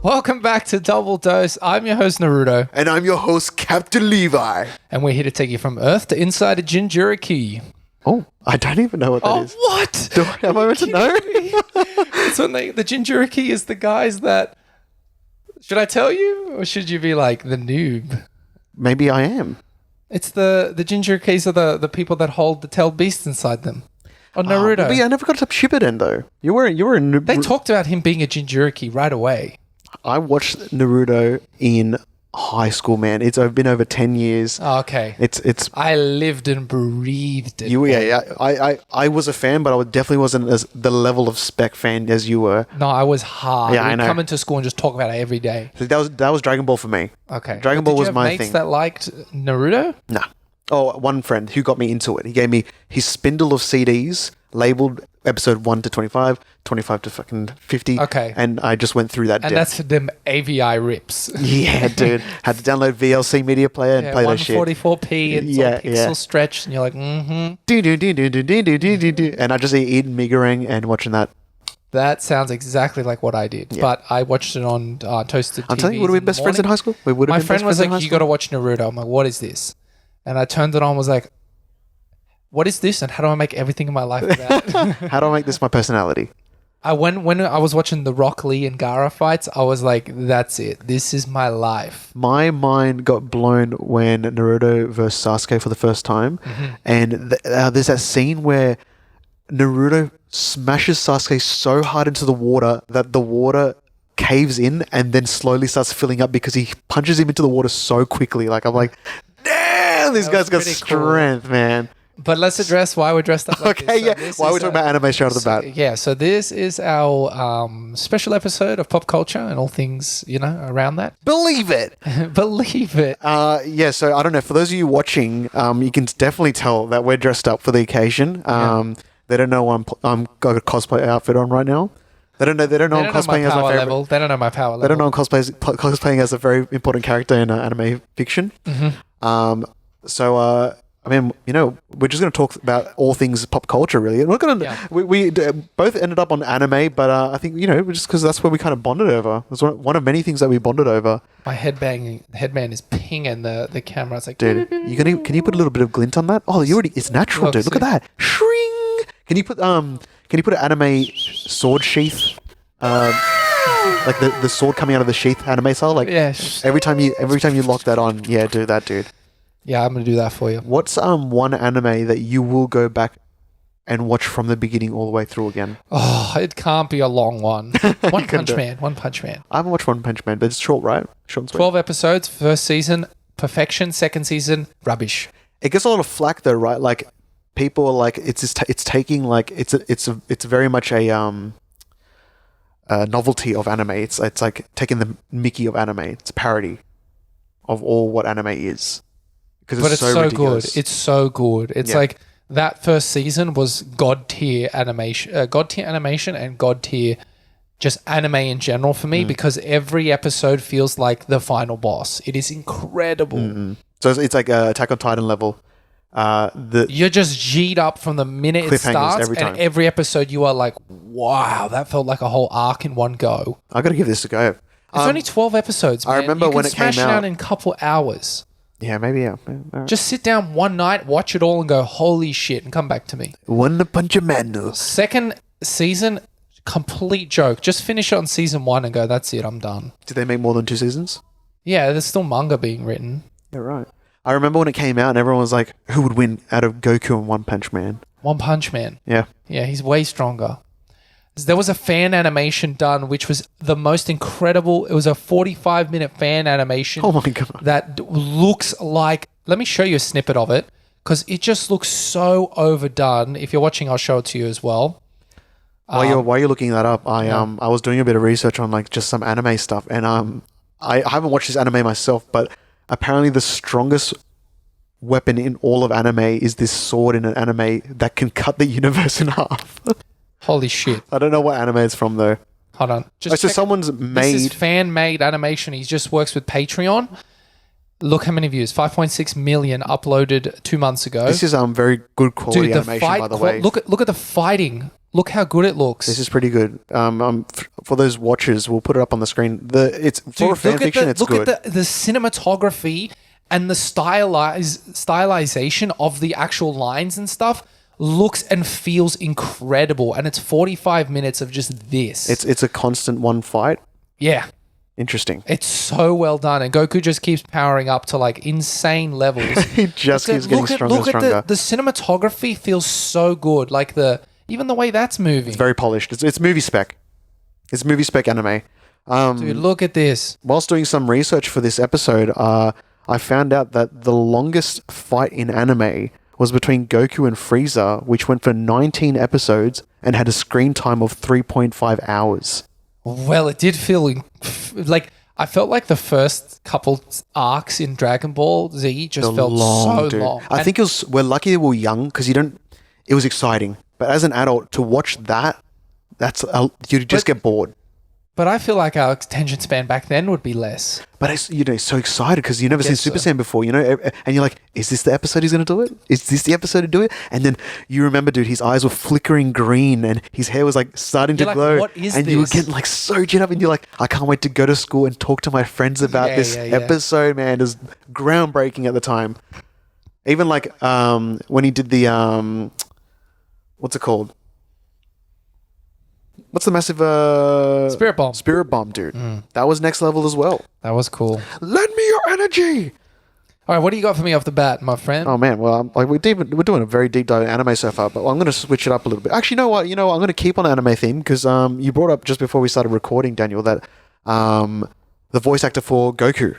Welcome back to Double Dose. I'm your host, Naruto. And I'm your host, Captain Levi. And we're here to take you from Earth to inside a Jinchuriki. Oh, I don't even know what that is. What? Am I meant to know? It's when the Jinchuriki is the guys that... Should I tell you? Or should you be like the noob? Maybe I am. It's the Jinchurikis are the people that hold the tailed beast inside them. Oh, Naruto. But yeah, I never got to Shippuden though. You were a They talked about him being a Jinchuriki right away. I watched Naruto in high school, man. It's been over 10 years. Oh, okay. It's I lived and breathed it. I was a fan, but I definitely wasn't as the level of spec fan as you were. No, I was hard. Yeah, I We'd know. come into school and just talk about it every day. So that was Dragon Ball for me. Okay. Dragon But Ball did was you have my mates thing. that liked Naruto? Nah. Oh, one friend who got me into it. He gave me his spindle of CDs labeled episode 1 to 25, 25 to fucking 50. Okay. And I just went through that And depth. that's them AVI rips. Yeah, dude. Had to download VLC media player and play that shit. 144p and Yeah, it's all pixel yeah. stretched and you're like, mm-hmm. Do. And I just eating Megarang and watching that. That sounds exactly like what I did. Yeah. But I watched it on Toasted I'm telling you, would we be best friends in high school? We would have My been friend best was friends in high like, you school. got to watch Naruto. I'm like, what is this? And I turned it on and was like, what is this? And how do I make everything in my life that? How do I make this my personality? When I was watching the Rock Lee and Gaara fights, I was like, that's it. This is my life. My mind got blown when Naruto versus Sasuke for the first time. Mm-hmm. And there's that scene where Naruto smashes Sasuke so hard into the water that the water caves in and then slowly starts filling up because he punches him into the water so quickly. Like, I'm like, damn, this guy's got pretty strength, man. But let's address why we're dressed up like Okay, this. So yeah. this Why are we is talking about anime straight off the bat? Yeah, so this is our special episode of pop culture and all things, around that. Believe it. Believe it. Yeah, so I don't know. For those of you watching, you can definitely tell that we're dressed up for the occasion. They don't know I'm got a cosplay outfit on right now. They don't know I'm cosplaying as my favorite. level. They don't know my power level. They don't know I'm cosplaying as a very important character in anime fiction. Mm-hmm. So I mean, we're just going to talk about all things pop culture, really. We're not going to. Yeah. We both ended up on anime, but I think just because that's where we kind of bonded over. It was one of many things that we bonded over. My headband is pinging the camera. It's like, Dude, can you put a little bit of glint on that? Oh, it's natural, dude. Look at that. Shring. Can you put an anime sword sheath? Like the sword coming out of the sheath anime style? Like every time you lock that on, yeah, do that, dude. Yeah, I'm gonna do that for you. What's one anime that you will go back and watch from the beginning all the way through again? Oh, it can't be a long one. One Punch Man. I haven't watched One Punch Man, but it's short, right? Short and sweet. 12 episodes, first season, perfection, second season, rubbish. It gets a lot of flack though, right? Like people are like it's taking like it's very much a novelty of anime. It's like taking the Mickey of anime. It's a parody of all what anime is. But it's so ridiculous. good. It's so good. It's like that first season was god tier animation and god tier just anime in general for me because every episode feels like the final boss. It is incredible. Mm-hmm. So it's like Attack on Titan level. You're just G'd up from the minute it starts, every time. and every episode you are like, wow, that felt like a whole arc in one go. I got to give this a go. It's only 12 episodes, man. I remember when it came smash it out out in a couple hours. Yeah, maybe, yeah. Right. Just sit down one night, watch it all, and go, holy shit, and come back to me. One Punch Man. Second season, complete joke. Just finish it on season 1 and go, that's it, I'm done. Did they make more than 2 seasons? Yeah, there's still manga being written. Yeah, right. I remember when it came out and everyone was like, who would win out of Goku and One Punch Man? One Punch Man. Yeah. Yeah, he's way stronger. There was a fan animation done, which was the most incredible. It was a 45-minute fan animation. Oh my God. That looks like... Let me show you a snippet of it, because it just looks so overdone. If you're watching, I'll show it to you as well. While you're looking that up, I was doing a bit of research on like just some anime stuff, and I haven't watched this anime myself, but apparently the strongest weapon in all of anime is this sword in an anime that can cut the universe in half. Holy shit. I don't know what anime it's from though. Hold on. So someone's made... This is fan-made animation. He just works with Patreon. Look how many views. 5.6 million uploaded 2 months ago. This is very good quality animation, by the way. Look at the fighting. Look how good it looks. This is pretty good. For those watchers, we'll put it up on the screen. It's for fan fiction. It's good. Look at the cinematography and the stylization of the actual lines and stuff. Looks and feels incredible, and it's 45 minutes of just this. It's a constant one fight. Yeah. Interesting. It's so well done, and Goku just keeps powering up to like insane levels. He just keeps getting stronger and stronger. The cinematography feels so good, like even the way that's moving. It's very polished. It's movie spec. It's movie spec anime. Dude, look at this. Whilst doing some research for this episode, I found out that the longest fight in anime was between Goku and Frieza, which went for 19 episodes and had a screen time of 3.5 hours. Well, it did feel like I felt like the first couple arcs in Dragon Ball Z just felt so long. I think we're lucky that we were young because it was exciting. But as an adult, to watch that, you just get bored. But I feel like our attention span back then would be less. But it's, so excited because you've never seen Super Saiyan before, and you're like, is this the episode he's going to do it? Is this the episode to do it? And then you remember, dude, his eyes were flickering green and his hair was like starting to glow. What is and this? You were getting like so jet up and you're like, I can't wait to go to school and talk to my friends about this episode, man. It was groundbreaking at the time. Even like when he did the, what's it called? What's the massive... Spirit Bomb. Spirit Bomb, dude. That was next level as well. That was cool. Lend me your energy! All right, what do you got for me off the bat, my friend? Oh, man. Well, we're doing a very deep dive in anime so far, but I'm going to switch it up a little bit. Actually, you know what? I'm going to keep on the anime theme because you brought up just before we started recording, Daniel, that the voice actor for Goku.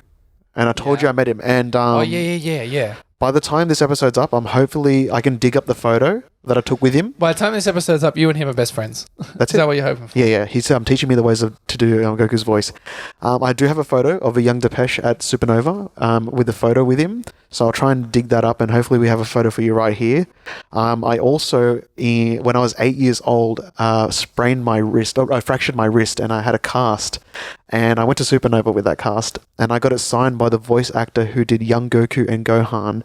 And I told you I met him. And yeah. by the time this episode's up, hopefully I can dig up the photo that I took with him. By the time this episode's up, you and him are best friends. That's Is that what you're hoping for? Yeah. He's teaching me the ways to do Goku's voice. I do have a photo of a young Dipesh at Supernova with the photo with him. So I'll try and dig that up and hopefully we have a photo for you right here. I also, when I was 8 years old, sprained my wrist. I fractured my wrist and I had a cast. And I went to Supernova with that cast. And I got it signed by the voice actor who did young Goku and Gohan.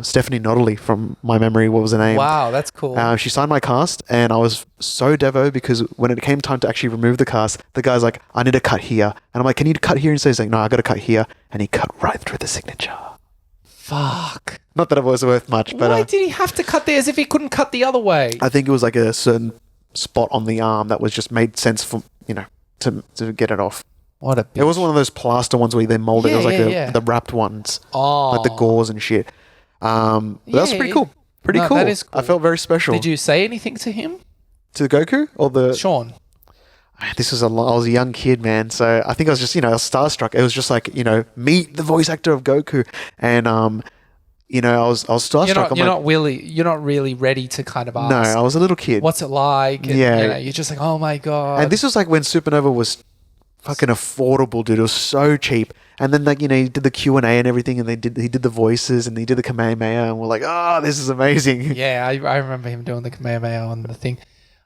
Stephanie Nodderly, from my memory, what was her name? Wow, that's cool. She signed my cast and I was so devo because when it came time to actually remove the cast, the guy's like, I need to cut here. And I'm like, can you cut here? And so he's like, no, I got to cut here. And he cut right through the signature. Fuck. Not that it was worth much, but... Why did he have to cut there as if he couldn't cut the other way? I think it was like a certain spot on the arm that was just made sense for, to get it off. What a bitch. It wasn't one of those plaster ones where they molded. It was like the wrapped ones. Oh. Like the gauze and shit. That was pretty cool. Pretty cool. That is cool. I felt very special. Did you say anything to him? To Goku? Or the... Sean. I was a young kid, man. So I think I was just, I was starstruck. It was just like, meet the voice actor of Goku. And, I was starstruck. You're not really ready to kind of ask. No, I was a little kid. What's it like? And, you're just like, oh my God. And this was like when Supernova was fucking affordable, dude. It was so cheap. And then, he did the Q&A and everything, and he did the voices, and he did the Kamehameha, and we're like, oh, this is amazing. Yeah, I remember him doing the Kamehameha on the thing.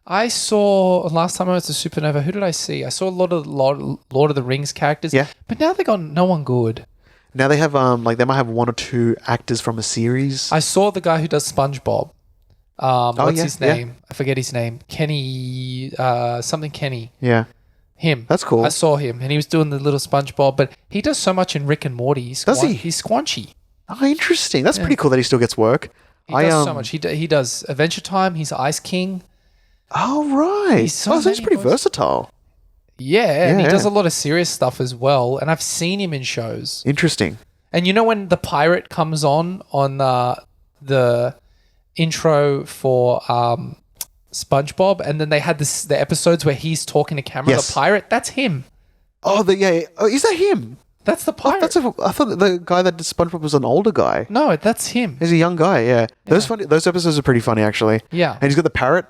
I saw, last time I was to Supernova, who did I see? I saw a lot of Lord of the Rings characters. Yeah. But now they got no one good. Now they have, they might have one or two actors from a series. I saw the guy who does SpongeBob. What's his name? Yeah. I forget his name. Kenny, something Kenny. Yeah. Him. That's cool. I saw him and he was doing the little SpongeBob, but he does so much in Rick and Morty. Does he? He's squanchy. Oh, interesting. That's pretty cool that he still gets work. He does so much. He does Adventure Time. He's Ice King. Oh, right. So he's pretty versatile. Yeah, and he does a lot of serious stuff as well. And I've seen him in shows. Interesting. And when the pirate comes on the intro for SpongeBob, and then they had the episodes where he's talking to camera, the pirate, that's him. Oh, is that him? That's the pirate. I thought the guy that did SpongeBob was an older guy. No, that's him. He's a young guy, yeah. Those episodes are pretty funny, actually. Yeah. And he's got the parrot.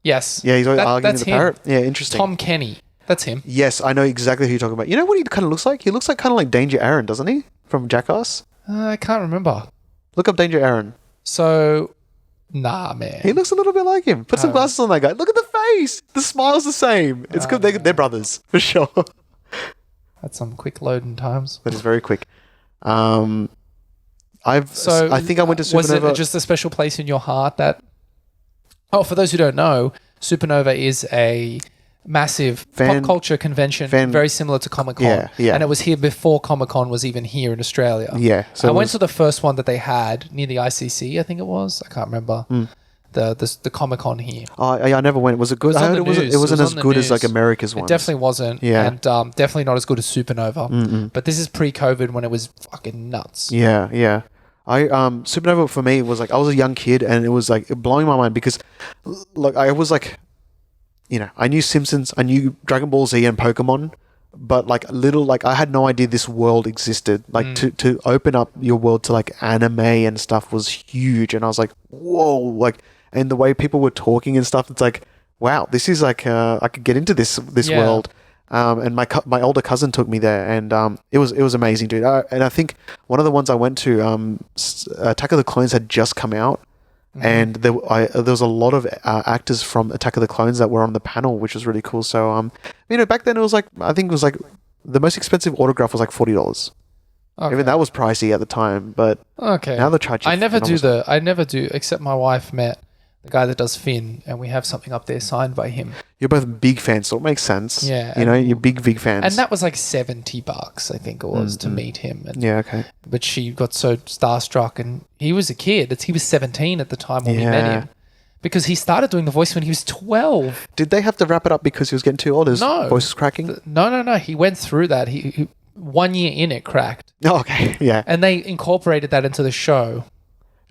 Yes. Yeah, he's always arguing with the parrot. Yeah, interesting. Tom Kenny. That's him. Yes, I know exactly who you're talking about. You know what he kind of looks like? He looks like kind of like Danger Aaron, doesn't he? From Jackass. I can't remember. Look up Danger Aaron. So, nah, man. He looks a little bit like him. Put some glasses on that guy. Look at the face. The smile's the same. It's good. They're brothers, for sure. That's some quick loading times. That is very quick. I think I went to Supernova. Was it just a special place in your heart that... Oh, for those who don't know, Supernova is a massive pop culture convention, very similar to Comic-Con. And it was here before Comic-Con was even here in Australia. Yeah. So I went to the first one that they had near the ICC, I think it was. I can't remember. The Comic-Con here. I never went. Was it good? I heard it wasn't as good as like America's one. It definitely wasn't. Yeah. And definitely not as good as Supernova. But this is pre-COVID when it was fucking nuts. Yeah, yeah. Supernova for me was like, I was a young kid and it was like blowing my mind because like I was like, you know, I knew Simpsons, I knew Dragon Ball Z and Pokemon, but like I had no idea this world existed. Like to open up your world to like anime and stuff was huge. And I was like, whoa, like, and the way people were talking and stuff, it's like, wow, this is like, I could get into this world. And my older cousin took me there, and it was amazing, dude. And I think one of the ones I went to, Attack of the Clones had just come out, and there was a lot of actors from Attack of the Clones that were on the panel, which was really cool. So you know, back then it was like, I think it was like the most expensive autograph was like $40. Okay. Even that was pricey at the time, but now they charge you. I never do, except my wife met the guy that does Finn, and we have something up there signed by him. You're both big fans, so it makes sense. Yeah. You know, you're big fans. And that was like $70, I think it was, to meet him. And, yeah, okay. But she got so starstruck, and he was a kid. He was 17 at the time when we met him. Because he started doing the voice when he was 12. Did they have to wrap it up because he was getting too old? His voice was cracking? No. He went through that. He 1 year in, it cracked. Oh, okay. Yeah. And they incorporated that into the show.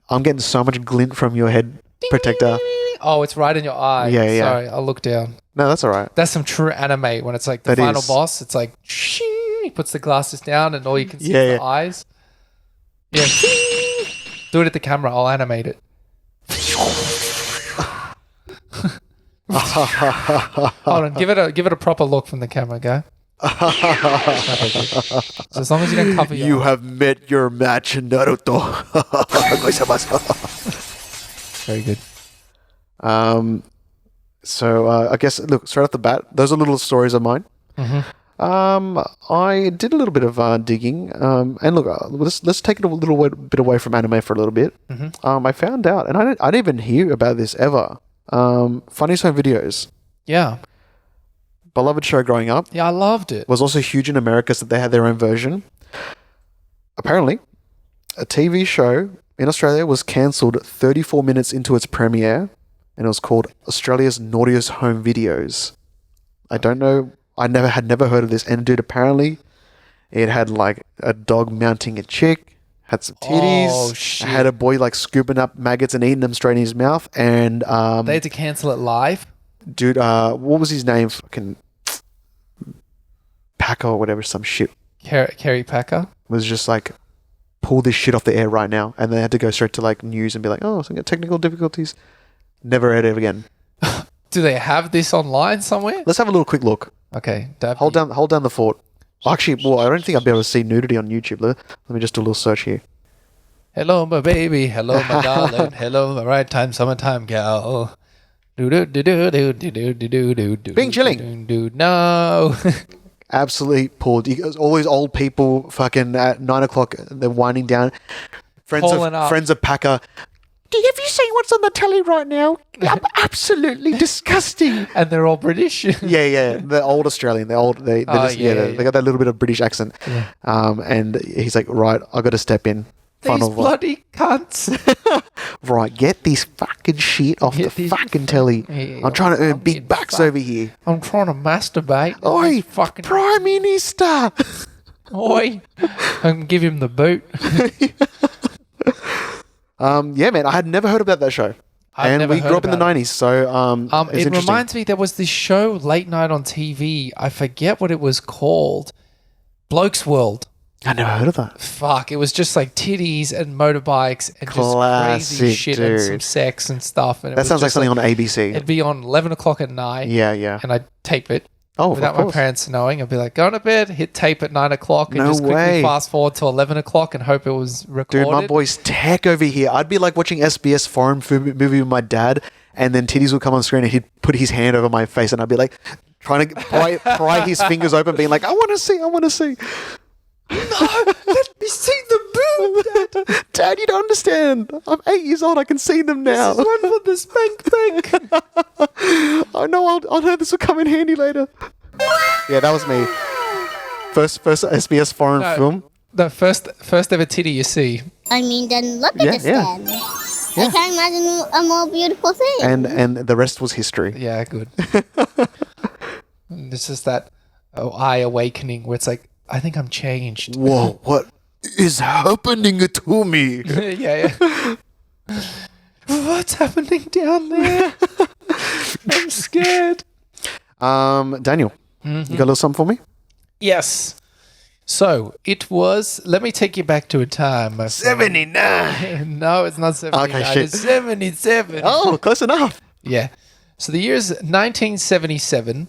I'm getting so much glint from your head protector. Oh, it's right in your eye. Yeah. Sorry, I'll look down. No, that's all right. That's some true anime when it's like the final boss. It's like, he puts the glasses down and all you can see is the eyes. Yeah. Do it at the camera. I'll animate it. Hold on. Give it a proper look from the camera, guy. So as long as you don't cover your... You have met your match, Naruto. Very good. So I guess, look, straight off the bat, those are little stories of mine. I did a little bit of digging, and look, let's take it a little bit away from anime for a little bit. I found out, and I didn't even hear about this ever. Funniest Home Videos. Yeah. Beloved show growing up. Yeah, I loved it. Was also huge in America, so they had their own version. Apparently, a TV show in Australia was cancelled 34 minutes into its premiere, and it was called Australia's Naughtiest Home Videos. I don't know. I had never heard of this. And dude, apparently, it had like a dog mounting a chick, had some titties. Oh shit! Had a boy like scooping up maggots and eating them straight in his mouth. And they had to cancel it live. Dude, what was his name? Fucking Packer or whatever, some shit. Kerry Packer was just like, pull this shit off the air right now, and they had to go straight to like news and be like, oh, so we got technical difficulties. Never heard of it again. Do they have this online somewhere? Let's have a little quick look. Okay, hold down the fort. Actually, well, I don't think I'll be able to see nudity on YouTube. Let me just do a little search here. Hello, my baby. Hello, my darling. Hello, my right time, summertime gal. Bing chilling. No. Absolutely pulled. All these old people fucking at 9 o'clock, they're winding down. Friends of Packer. Have you seen what's on the telly right now? Absolutely disgusting. And they're all British. yeah. They're old Australian. They got that little bit of British accent. Yeah. And he's like, right, I got to step in. These bloody cunts. Right, get this fucking shit off the fucking telly. I'm trying to earn big bucks over here. I'm trying to masturbate. Oi, fucking Prime Minister. Oi. I can give him the boot. Yeah, man, I had never heard about that show. We grew up in the 90s, so it reminds me, there was this show late night on TV. I forget what it was called. Bloke's World. I never heard of that. Fuck, it was just like titties and motorbikes and just crazy shit, dude. And some sex and stuff. And that sounds like something on ABC. It'd be on 11 o'clock at night. Yeah. And I'd tape it. Oh, without my parents knowing. I'd be like, go to bed, hit tape at 9 o'clock, and just quickly fast forward to 11 o'clock and hope it was recorded. Dude, my boy's tech over here. I'd be like watching SBS foreign movie with my dad, and then titties would come on screen and he'd put his hand over my face, and I'd be like, trying to pry his fingers open, being like, I want to see. No, let me see the Dad, you don't understand. I'm 8 years old. I can see them now. This is one for the spank bank. I know. I'll know this will come in handy later. Yeah, that was me. First SBS foreign film. The first ever titty you see. I mean, then look at this then. I can't imagine a more beautiful thing. And the rest was history. Yeah, good. This is that eye awakening where it's like, I think I'm changed. Whoa, what is happening to me? yeah. What's happening down there? I'm scared. Daniel, you got a little something for me? Yes. So it was. Let me take you back to a time. My friend. 79. No, it's not 79. Okay, shit. It's 77. Oh, close enough. Yeah. So the year is 1977,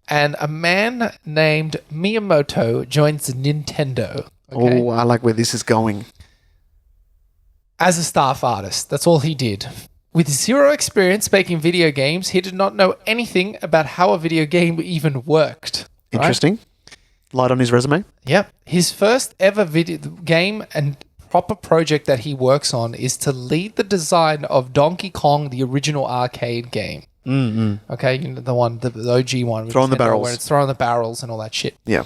and a man named Miyamoto joins Nintendo. Okay? Oh, I like where this is going. As a staff artist. That's all he did. With zero experience making video games, he did not know anything about how a video game even worked. Right? Interesting. Light on his resume. Yep. His first ever video game and proper project that he works on is to lead the design of Donkey Kong, the original arcade game. Mm-hmm. Okay, you know, the OG one. Throwing the barrels. Where it's throwing the barrels and all that shit. Yeah.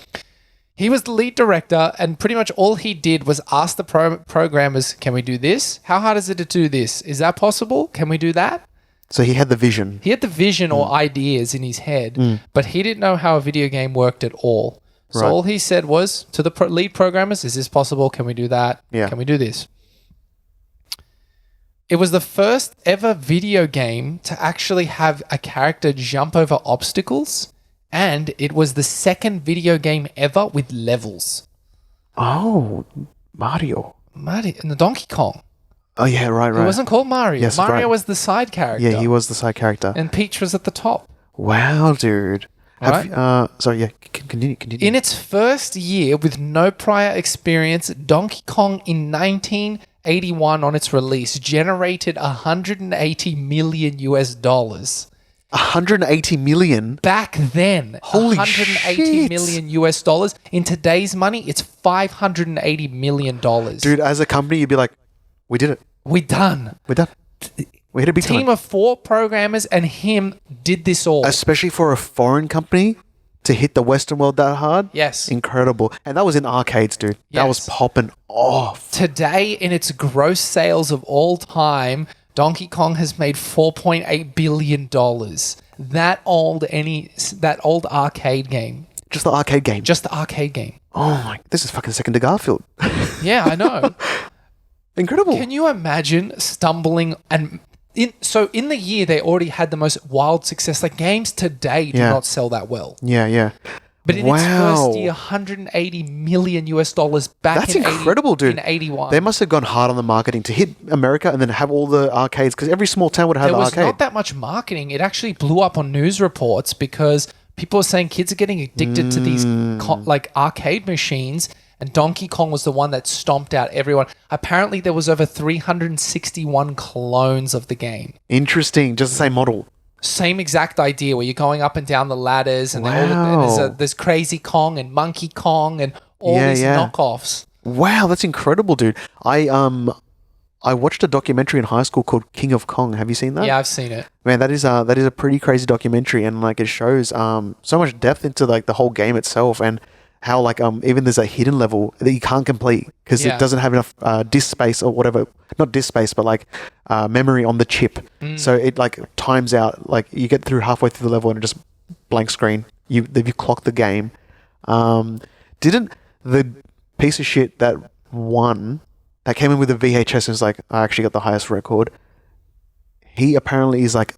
He was the lead director, and pretty much all he did was ask the programmers, can we do this? How hard is it to do this? Is that possible? Can we do that? So he had the vision. He had the vision or ideas in his head, but he didn't know how a video game worked at all. So Right. all he said was to the lead programmers, is this possible? Can we do that? Yeah. Can we do this? It was the first ever video game to actually have a character jump over obstacles, and it was the second video game ever with levels. Oh, Mario. Mario and the Donkey Kong. Oh, yeah, right. It wasn't called Mario. Yes, Mario right. was the side character. Yeah, he was the side character. And Peach was at the top. Wow, dude. Right. Sorry, yeah, continue. In its first year with no prior experience, Donkey Kong in 1981 on its release generated 180 million US dollars. 180 million? Back then, Holy 180 shit. million US dollars. In today's money, it's 580 million dollars. Dude, as a company, you'd be like, we did it. We're done. We're done. We hit a big Team time. of 4 programmers and him did this all. Especially for a foreign company to hit the Western world that hard. Yes. Incredible. And that was in arcades, dude. That was Yes. popping off. Today, in its gross sales of all time, Donkey Kong has made $4.8 billion. That old arcade game. Just the arcade game. Just the arcade game. Oh my, this is fucking second to Garfield. Yeah, I know. Incredible. Can you imagine stumbling and... In the year, they already had the most wild success. Like, games today do Yeah. not sell that well. Yeah. But in its first year, 180 million US dollars back That's in incredible, dude. In 81. They must have gone hard on the marketing to hit America and then have all the arcades, because every small town would have There the was arcade. not that much marketing. It actually blew up on news reports because people were saying kids are getting addicted to these arcade machines, and Donkey Kong was the one that stomped out everyone. Apparently, there was over 361 clones of the game. Interesting. Just the same model. Same exact idea where you're going up and down the ladders, and Wow. there's Crazy Kong and Monkey Kong and all Yeah, these yeah. knockoffs. Wow, that's incredible, dude. I watched a documentary in high school called King of Kong. Have you seen that? Yeah, I've seen it. Man, that is a pretty crazy documentary, and like it shows so much depth into like the whole game itself, and how like even there's a hidden level that you can't complete because Yeah. it doesn't have enough disk space or whatever. Not disk space, but like memory on the chip. So it like times out. Like you get through halfway through the level and it just blank screen. You clock the game. Didn't the piece of shit that won, that came in with a VHS and was like, I actually got the highest record. He apparently is like,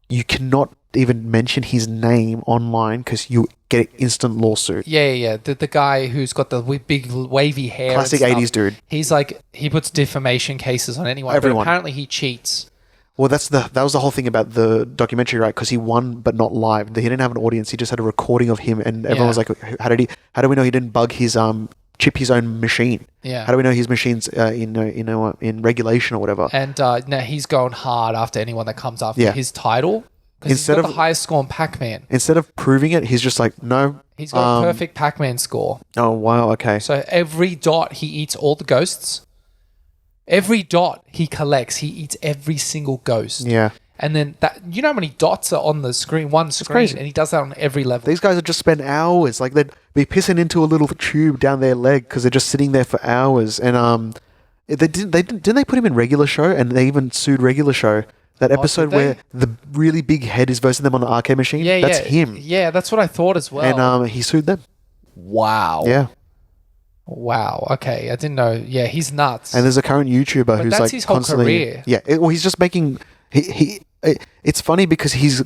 you cannot even mention his name online because you get an instant lawsuit. Yeah. The guy who's got the big wavy hair. and Classic stuff, 80s dude. He's like, he puts defamation cases on anyone. Everyone. But apparently he cheats. Well, that was the whole thing about the documentary, right? Because he won, but not live. He didn't have an audience. He just had a recording of him, and everyone was like, "How do we know he didn't bug his chip his own machine? Yeah. How do we know his machine's in regulation or whatever?" And now he's going hard after anyone that comes after Yeah. his title. Because he's got the highest score on Pac-Man. Instead of proving it, he's just like, no. He's got a perfect Pac-Man score. Oh, wow. Okay. So every dot, he eats all the ghosts. Every dot he collects, he eats every single ghost. Yeah. And then that, you know how many dots are on the screen? One screen, and he does that on every level. These guys have just spent hours. Like, they'd be pissing into a little tube down their leg because they're just sitting there for hours. And didn't they put him in Regular Show? And they even sued Regular Show. That episode where the really big head is versing them on the arcade machine. Yeah, that's him. Yeah, that's what I thought as well. And he sued them. Wow. Yeah. Wow. Okay, I didn't know. Yeah, he's nuts. And there's a current YouTuber who's that's his whole career. Yeah. Well, he's just making. It's funny because he's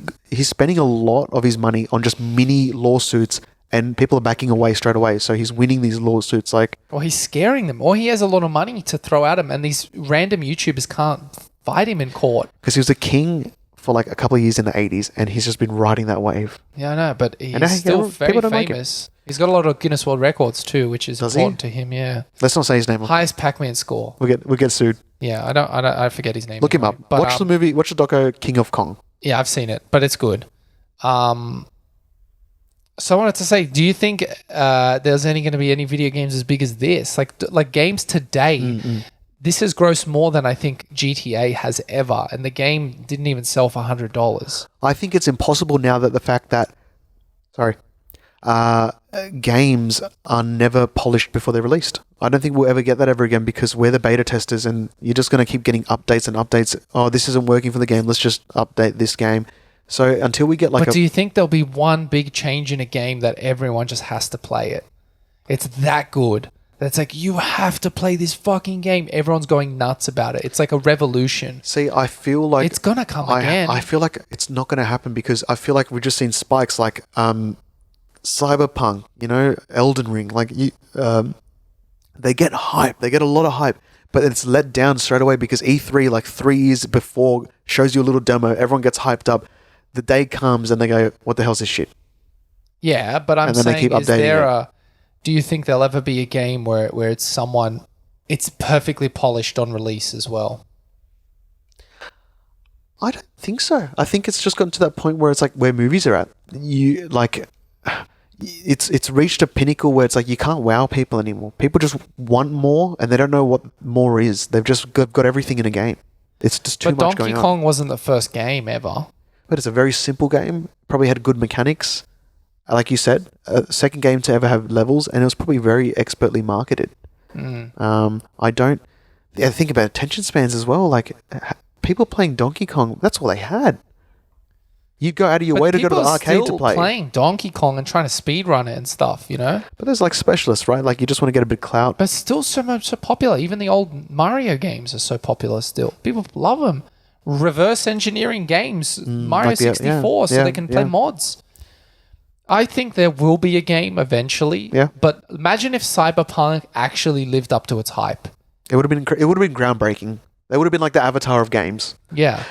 spending a lot of his money on just mini lawsuits, and people are backing away straight away. So he's winning these lawsuits. Or he's scaring them, or he has a lot of money to throw at him, and these random YouTubers can't fight him in court. Because he was a king for like a couple of years in the 80s, and he's just been riding that wave. Yeah, I know, but he's still very famous. He's got a lot of Guinness World Records too, which is important to him. Yeah. Let's not say his name. Highest Pac-Man score. We'll get sued. Yeah, I forget his name. Look him up. But, watch the movie. Watch the doco King of Kong. Yeah, I've seen it, but it's good. So I wanted to say, do you think there's going to be any video games as big as this? Like games today, this has grossed more than I think GTA has ever, and the game didn't even sell for $100. I think it's impossible now that the fact that, games are never polished before they're released. I don't think we'll ever get that ever again because we're the beta testers and you're just going to keep getting updates and updates. Oh, this isn't working for the game. Let's just update this game. So until we get do you think there'll be one big change in a game that everyone just has to play it? It's that good. That's like, you have to play this fucking game. Everyone's going nuts about it. It's like a revolution. See, I feel like it's going to come again. I feel like it's not going to happen because I feel like we've just seen spikes like Cyberpunk, Elden Ring. Like they get hype. They get a lot of hype, but it's let down straight away because E3, like 3 years before, shows you a little demo. Everyone gets hyped up. The day comes and they go, "What the hell's this shit?" Yeah, but I'm saying, do you think there'll ever be a game where it's perfectly polished on release as well? I don't think so. I think it's just gotten to that point where it's like where movies are at. It's reached a pinnacle where it's like you can't wow people anymore. People just want more, and they don't know what more is. They've just got everything in a game. It's just too much going on. Donkey Kong wasn't the first game ever. But it's a very simple game. Probably had good mechanics. Like you said, a second game to ever have levels, and it was probably very expertly marketed. I think about attention spans as well. Like people playing Donkey Kong, that's all they had. You'd go out of your way to go to the arcade to play. Playing Donkey Kong and trying to speedrun it and stuff, But there's like specialists, right? Like you just want to get a bit of clout. But still so popular. Even the old Mario games are so popular still. People love them. Reverse engineering games, Mario 64, so they can play mods. I think there will be a game eventually. Yeah. But imagine if Cyberpunk actually lived up to its hype. It would have been groundbreaking. It would have been like the Avatar of games. Yeah.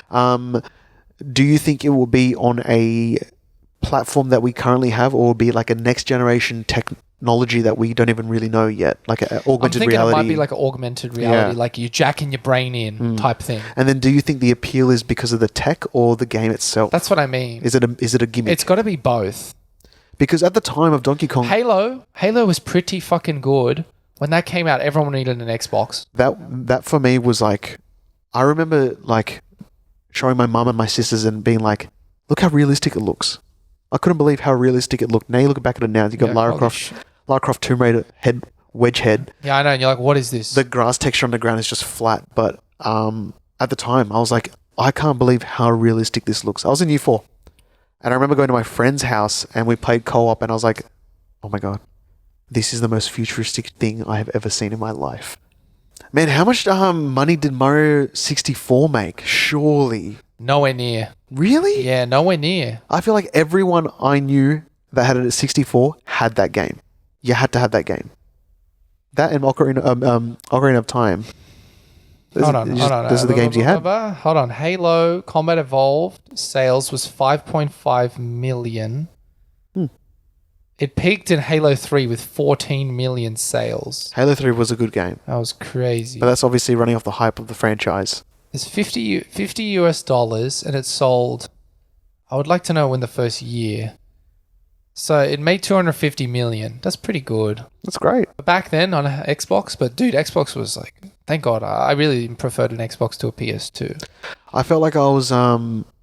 Do you think it will be on a platform that we currently have, or will be like a next generation technology that we don't even really know yet, like an augmented reality? It might be like an augmented reality, like you're jacking your brain in type thing. And then, do you think the appeal is because of the tech or the game itself? That's what I mean. Is it a gimmick? It's got to be both. Because at the time of Donkey Kong, Halo was pretty fucking good. When that came out, everyone needed an Xbox. That for me was like, I remember like showing my mum and my sisters and being like, look how realistic it looks. I couldn't believe how realistic it looked. Now you look back at it now, you got Lara Croft Tomb Raider wedge head. Yeah, I know. And you're like, what is this? The grass texture on the ground is just flat. But at the time, I was like, I can't believe how realistic this looks. I was in Year 4. And I remember going to my friend's house and we played co-op and I was like, oh my God, this is the most futuristic thing I have ever seen in my life. Man, how much money did Mario 64 make? Surely. Nowhere near. Really? Yeah, nowhere near. I feel like everyone I knew that had it at 64 had that game. You had to have that game. That and Ocarina of Time. Those are the games you had. Hold on. Halo Combat Evolved sales was 5.5 million. It peaked in Halo 3 with 14 million sales. Halo 3 was a good game. That was crazy. But that's obviously running off the hype of the franchise. It's $50 US and it sold I would like to know in the first year. So it made 250 million. That's pretty good. That's great. Back then on Xbox, but dude, Xbox was like, thank God, I really preferred an Xbox to a PS2. I felt like I was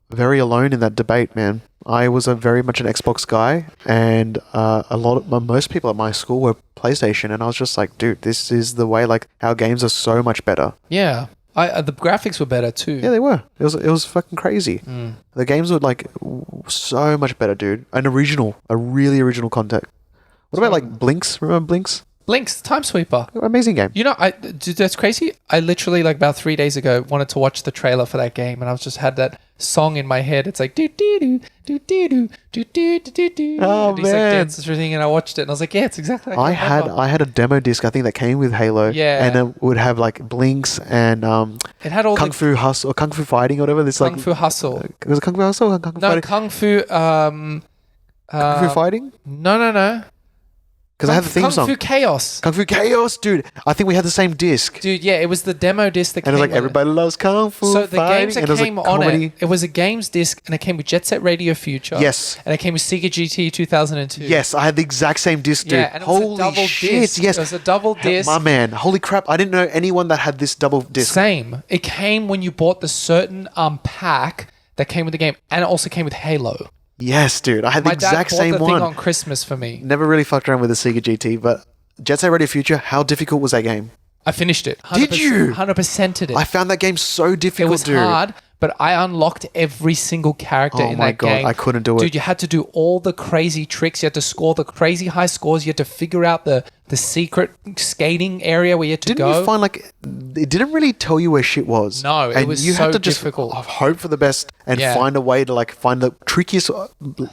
very alone in that debate, man. I was very much an Xbox guy, and most people at my school were PlayStation, and I was just like, dude, this is the way. Like, our games are so much better. Yeah. The graphics were better too. Yeah, they were. It was fucking crazy. The games were like so much better, dude. A really original content. What about like Blinks? Remember Blinks? Blinks, Time Sweeper. Amazing game. You know, dude, that's crazy. I literally like about 3 days ago wanted to watch the trailer for that game, and I was just had that song in my head. It's like do do do do do do do do do do. Oh, and he's like dances everything, and I watched it, and I was like, yeah, it's exactly. Like I had a demo disc. I think that came with Halo. Yeah, and it would have like Blinks and it had all Kung Fu Hustle or Kung Fu Fighting or whatever. This Kung Fu Hustle. Was it Kung Fu Hustle or Kung Fu Fighting? Kung Fu. Kung Fu Fighting? No. Because I had the theme song. Kung Fu Chaos. Kung Fu Chaos, dude. I think we had the same disc. Dude, yeah, it was the demo disc that and came it was like, everybody loves Kung Fu So the Fighting. games that and it was came like on comedy. it was a games disc, and it came with Jet Set Radio Future. Yes. And it came with Sega GT 2002. Yes, I had the exact same disc, dude. Yeah, and it was Holy a double shit, disc. yes. It was a double disc. My man, holy crap. I didn't know anyone that had this double disc. Same. It came when you bought the certain pack that came with the game, and it also came with Halo. Yes, dude. I had the exact same My dad bought the one. thing on Christmas for me. Never really fucked around with the Sega GT, but Jet Set Radio Future, how difficult was that game? I finished it. Did you? 100%ed it. I found that game so difficult, It was dude. hard, but I unlocked every single character in that game. Oh my God, I couldn't do it. Dude, you had to do all the crazy tricks. You had to score the crazy high scores. You had to figure out the secret skating area where you had to go. Didn't you find like it didn't really tell you where shit was? No, it was you so had to just difficult. hope for the best and Yeah. find a way to like find the trickiest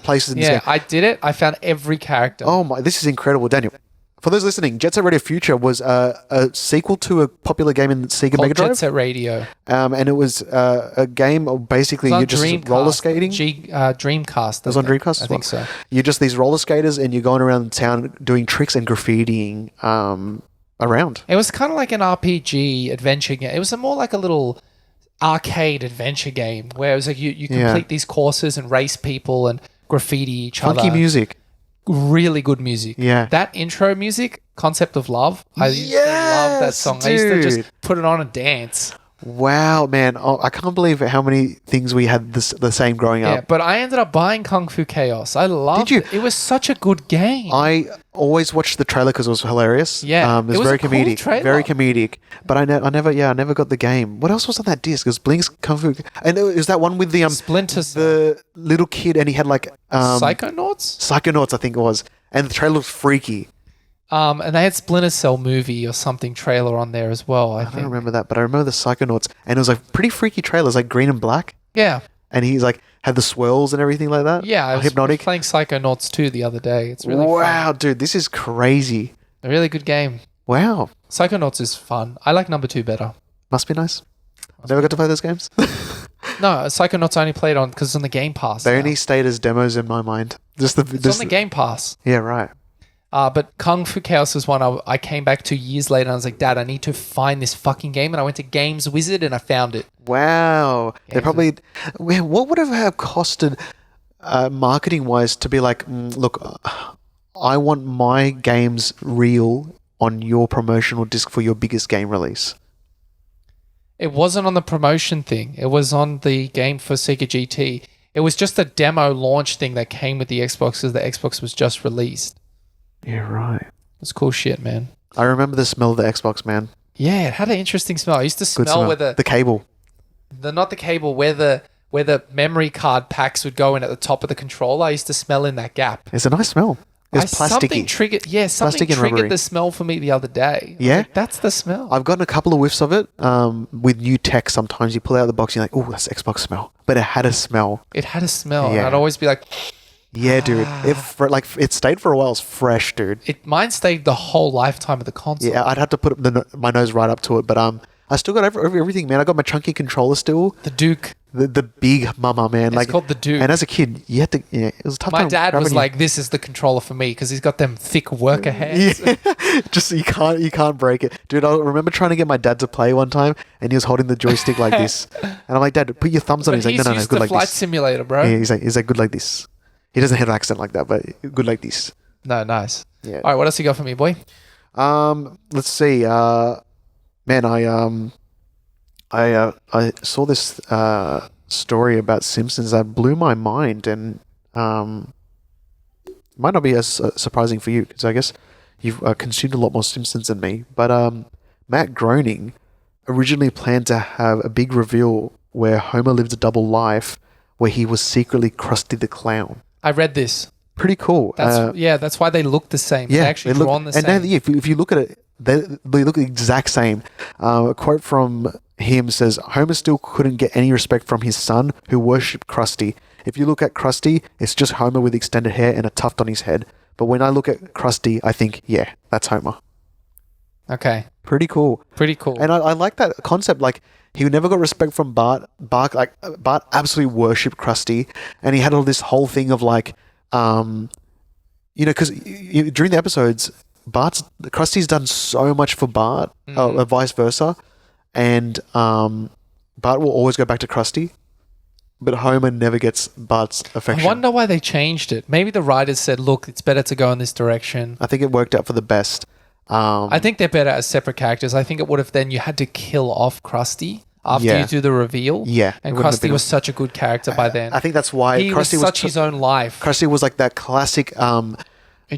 places in this game. I did it. I found every character. Oh my, this is incredible, Daniel. For those listening, Jet Set Radio Future was a sequel to a popular game in the Sega Mega Drive. Jet Set Radio. And it was a game of basically you're just roller skating. Dreamcast. It was on Dreamcast as I think well. so. You're just these roller skaters and you're going around town doing tricks and graffitiing around. It was kind of like an RPG adventure game. It was more like a little arcade adventure game where it was like you complete these courses and race people and graffiti each other. Funky music. Really good music. Yeah. That intro music, Concept of Love, I used to love that song. Dude. I used to just put it on and dance. Wow, man. Oh, I can't believe how many things we had the same growing Yeah, up. but I ended up buying Kung Fu Chaos. I loved Did you? it. It was such a good game. I always watched the trailer because it was hilarious. Yeah, it was it was very a cool comedic. trailer. Very comedic. But I never got the game. What else was on that disc? It was Blink's Kung Fu. And it was that one with the Splinter Cell. the little kid, and he had like Psychonauts? Psychonauts, I think it was. And the trailer looked freaky. And they had Splinter Cell movie or something trailer on there as well, I I think. don't remember that, but I remember the Psychonauts, and it was like pretty freaky trailers, like green and black. Yeah. And he's like had the swirls and everything like that. Yeah, I was hypnotic. playing Psychonauts 2 the other day. It's really Wow, fun. dude, this is crazy. A really good game. Wow, Psychonauts is fun. I like number 2 better. must be nice. Never got to play those games. No, Psychonauts I only played on because it's on the Game Pass. They now. only stayed as demos in my mind. Just the It's on the Game Pass. Yeah, right. But Kung Fu Chaos is one I came back to years later and I was like, Dad, I need to find this fucking game. And I went to Games Wizard and I found it. Wow. Yeah, They probably. What would it have costed, marketing wise, to be like, look, I want my games real on your promotional disc for your biggest game release. It wasn't on the promotion thing. It was on the game for Sega GT. It was just a demo launch thing that came with the Xbox because the Xbox was just released. Yeah, right. It's cool shit, man. I remember the smell of the Xbox, man. Yeah, it had an interesting smell. I used to Good smell where the cable. not the cable, where the memory card packs would go in at the top of the controller. I used to smell in that gap. It's a nice smell. It's Something plasticky. triggered Plastic and rubbery. the smell for me the other day. I was Yeah? like, that's the smell. I've gotten a couple of whiffs of it with new tech. Sometimes you pull it out of the box and you're like, oh, that's Xbox smell. But it had a smell. It had a smell. And Yeah. I'd always be like, Yeah, dude. It stayed for a while. It's fresh, dude. mine stayed the whole lifetime of the console. Yeah, I'd have to put my nose right up to it. But I still got everything, man. I got my chunky controller still. The Duke. the big mama, man. It's called the Duke. And as a kid, you had to. Yeah, it was a tough My time dad was grabbing like, "This is the controller for me," because he's got them thick worker hands. Yeah. Just you can't break it, dude. I remember trying to get my dad to play one time, and he was holding the joystick like this, and I'm like, "Dad, put your thumbs on." But He's like, "No, used good to like Flight this." Simulator, bro. Yeah, he's like, "Good like this." He doesn't have an accent like that, but good like this. No, nice. Yeah. All right, what else you got for me, boy? Let's see. Man, I saw this story about Simpsons that blew my mind, and might not be as surprising for you because I guess you've consumed a lot more Simpsons than me. But Matt Groening originally planned to have a big reveal where Homer lived a double life, where he was secretly Krusty the Clown. I read this. Pretty cool. That's why they look the same. Yeah, they actually drawn the same. And then, if you look at it, they look the exact same. A quote from him says, Homer still couldn't get any respect from his son, who worshipped Krusty. If you look at Krusty, it's just Homer with extended hair and a tuft on his head. But when I look at Krusty, I think, yeah, that's Homer. Okay. Pretty cool. Pretty cool. And I like that concept. Like, he never got respect from Bart. Bart absolutely worshipped Krusty. And he had all this whole thing of like, because during the episodes, Krusty's done so much for Bart, vice versa. And Bart will always go back to Krusty. But Homer never gets Bart's affection. I wonder why they changed it. Maybe the writers said, look, it's better to go in this direction. I think it worked out for the best. I think they're better as separate characters. I think it would have then you had to kill off Krusty after you do the reveal. Yeah. And Krusty was such a good character by then. I think that's why Krusty was such his own life. Krusty was like that classic a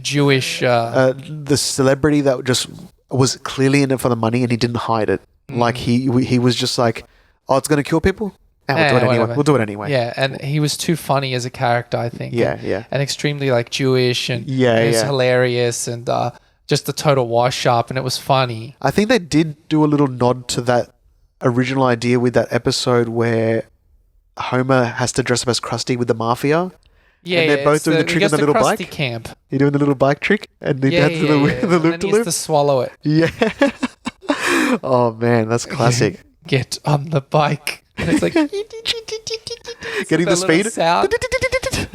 Jewish the celebrity that just was clearly in it for the money and he didn't hide it. Like he was just like, oh, it's going to kill people? We'll do it anyway. Whatever. We'll do it anyway. Yeah, and he was too funny as a character, I think. Yeah. And extremely like Jewish and he was yeah. hilarious and just a total wash up, and it was funny. I think they did do a little nod to that original idea with that episode where Homer has to dress up as Krusty with the mafia. Yeah, and they're both doing the trick on the little bike. Camp. You're doing the little bike trick, and the dad's doing the loop to loop. To swallow it. Yeah. Oh man, that's classic. Get on the bike. And it's like getting the speed. Sound.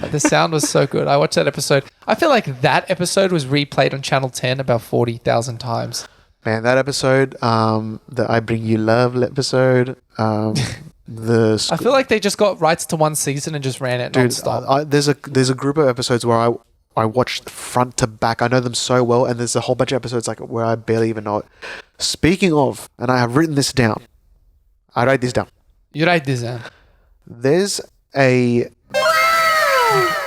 The sound was so good. I watched that episode. I feel like that episode was replayed on Channel 10 about 40,000 times. Man, that episode, the I Bring You Love episode, I feel like they just got rights to one season and just ran it non-stop. There's a group of episodes where I watched front to back. I know them so well, and there's a whole bunch of episodes like where I barely even know it. Speaking of, and I have written this down. I write this down. You write this down. There's a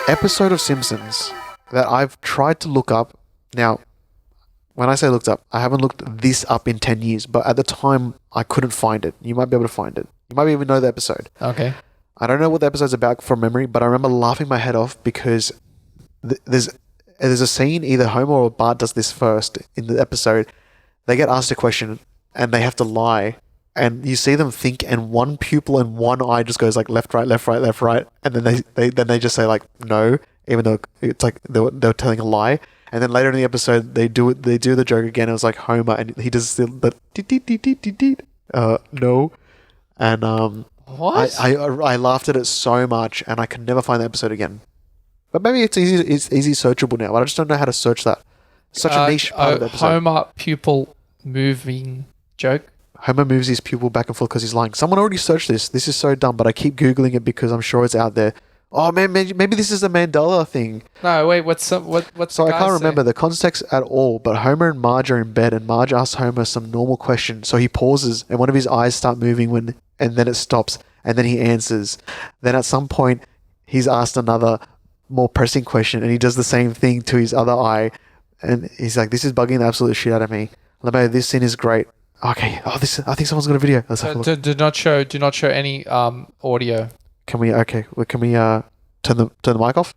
episode of Simpsons that I've tried to look up. Now, when I say looked up, I haven't looked this up in 10 years, but at the time, I couldn't find it. You might be able to find it. You might even know the episode. Okay. I don't know what the episode's about from memory, but I remember laughing my head off because there's a scene, either Homer or Bart does this first in the episode. They get asked a question and they have to lie. And you see them think, and one pupil and one eye just goes like left, right, left, right, left, right, and then they just say like no, even though it's like they're telling a lie. And then later in the episode, they do the joke again. It was like Homer, and he does the no, and what? I laughed at it so much, and I can never find the episode again. But maybe it's easy searchable now. But I just don't know how to search that. Such a niche part of the episode. Homer pupil moving joke. Homer moves his pupil back and forth because he's lying. Someone already searched this. This is so dumb, but I keep Googling it because I'm sure it's out there. Oh man, maybe this is a Mandela thing. No, wait, what's So I can't remember the context at all, but Homer and Marge are in bed and Marge asks Homer some normal question. So he pauses and one of his eyes start moving and then it stops and then he answers. Then at some point he's asked another more pressing question and he does the same thing to his other eye and he's like, this is bugging the absolute shit out of me. Lemo, this scene is great. Okay. I think someone's got a video. Let's have a look. Do not show any audio. Can we turn the mic off?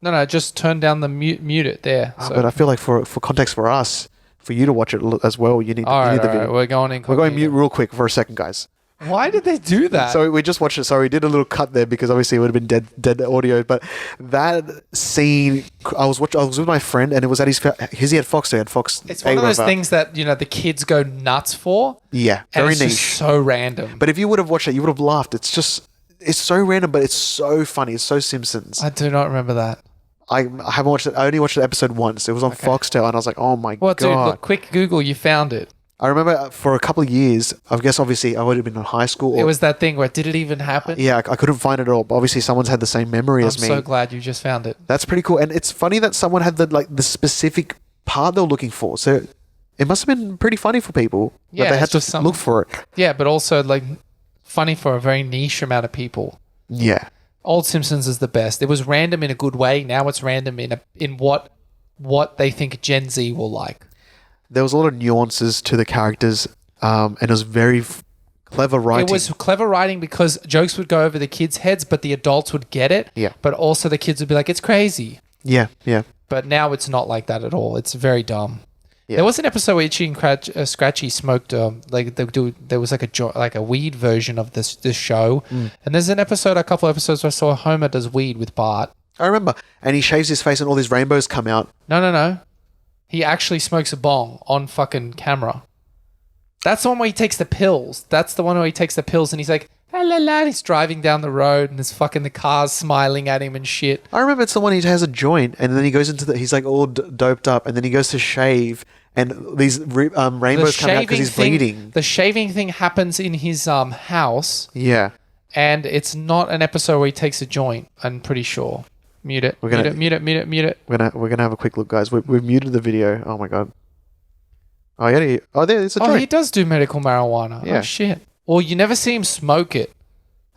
No, just turn down the mute it there. But I feel like for context for us, for you to watch it as well, you need the video. Right. We're going mute real quick for a second, guys. Why did they do that? So we just watched it. So we did a little cut there because obviously it would have been dead audio. But that scene, I was with my friend and it was at his he had Fox. He had Fox. It's one of those things that the kids go nuts for. Yeah, very niche. Just so random. But if you would have watched it, you would have laughed. It's just it's so random, but it's so funny. It's so Simpsons. I do not remember that. I haven't watched it. I only watched the episode once. It was on Foxtel, and I was like, "Oh my Well, god!" dude, look, quick Google, you found it. I remember for a couple of years. I guess obviously I would have been in high school. It was that thing where did it even happen? Yeah, I couldn't find it at all. But obviously, someone's had the same memory as me. I'm so glad you just found it. That's pretty cool, and it's funny that someone had the specific part they were looking for. So it must have been pretty funny for people that they had to look for it. Yeah, but also like funny for a very niche amount of people. Yeah. Old Simpsons is the best. It was random in a good way. Now it's random in what they think Gen Z will like. There was a lot of nuances to the characters, and it was very clever writing. It was clever writing because jokes would go over the kids' heads, but the adults would get it. Yeah. But also the kids would be like, it's crazy. Yeah, yeah. But now it's not like that at all. It's very dumb. Yeah. There was an episode where Itchy and Scratchy smoked there was like a weed version of this show, and there's a couple episodes where I saw Homer does weed with Bart. I remember, and he shaves his face, and all these rainbows come out. No. He actually smokes a bong on fucking camera. That's the one where he takes the pills. That's the one where he takes the pills, and he's like, la la la. He's driving down the road, and there's fucking the cars smiling at him and shit. I remember it's the one he has a joint, and then he goes into he's like all doped up, and then he goes to shave. And these rainbows come out because he's bleeding. The shaving thing happens in his house. Yeah. And it's not an episode where he takes a joint, I'm pretty sure. Mute it. Mute it. We're gonna have a quick look, guys. We've muted the video. Oh my god. Oh yeah. Oh, there it's a joint. Oh, he does do medical marijuana. Yeah. Oh shit. Well, you never see him smoke it.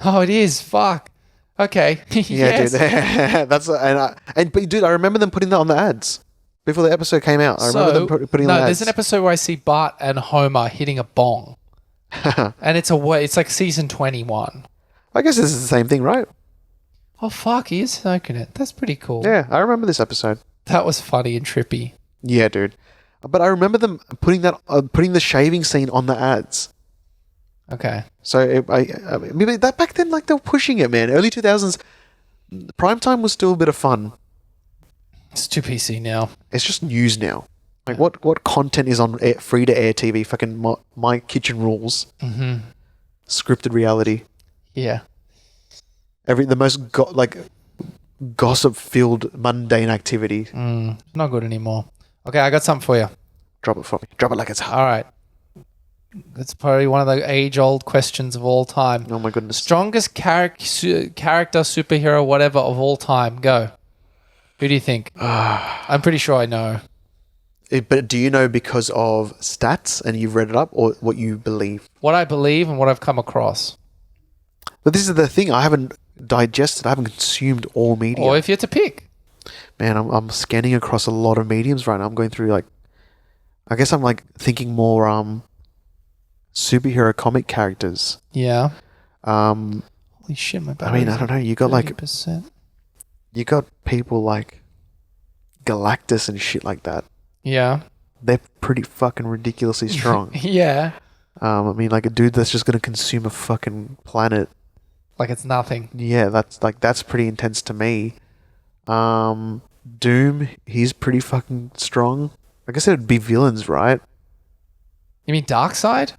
Oh, it is. Fuck. Okay. Yeah, dude. That's but dude, I remember them putting that on the ads. Before the episode came out, I remember them putting on the ads. There's an episode where I see Bart and Homer hitting a bong. And it's like season 21. I guess this is the same thing, right? Oh, fuck, he is smoking it. That's pretty cool. Yeah, I remember this episode. That was funny and trippy. Yeah, dude. But I remember them putting the shaving scene on the ads. Okay. So I mean, that back then, like they were pushing it, man. Early 2000s, primetime was still a bit of fun. It's too PC now. It's just news now. Like what content is on free to air TV? Fucking My Kitchen Rules. Mm-hmm. Scripted reality. Yeah. The most gossip filled mundane activity. Not good anymore. Okay, I got something for you. Drop it for me. Drop it like it's hot. All right. It's probably one of the age-old questions of all time. Oh my goodness. Strongest character, superhero, whatever of all time. Go. Who do you think? I'm pretty sure I know. But do you know because of stats and you've read it up, or what you believe? What I believe and what I've come across. But this is the thing. I haven't digested. I haven't consumed all media. Or if you had to pick. Man, I'm scanning across a lot of mediums right now. I'm going through I guess I'm thinking more superhero comic characters. Yeah. Holy shit, my I mean, I don't know. You got 30%. You got people like Galactus and shit like that. Yeah. They're pretty fucking ridiculously strong. Yeah. I mean, like a dude that's just going to consume a fucking planet. Like it's nothing. Yeah, that's pretty intense to me. Doom, he's pretty fucking strong. I guess it would be villains, right? You mean Darkseid?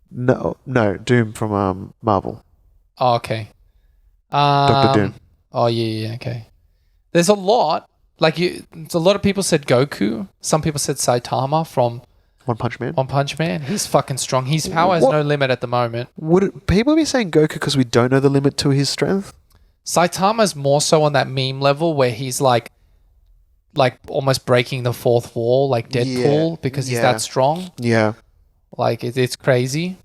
No, Doom from Marvel. Oh, okay. Dr. Doom. Oh, yeah, okay. There's a lot. A lot of people said Goku. Some people said Saitama from One Punch Man. One Punch Man. He's fucking strong. His power has no limit at the moment. Would people be saying Goku because we don't know the limit to his strength? Saitama's more so on that meme level where he's like almost breaking the fourth wall, like Deadpool, because he's that strong. Yeah. Like it's crazy.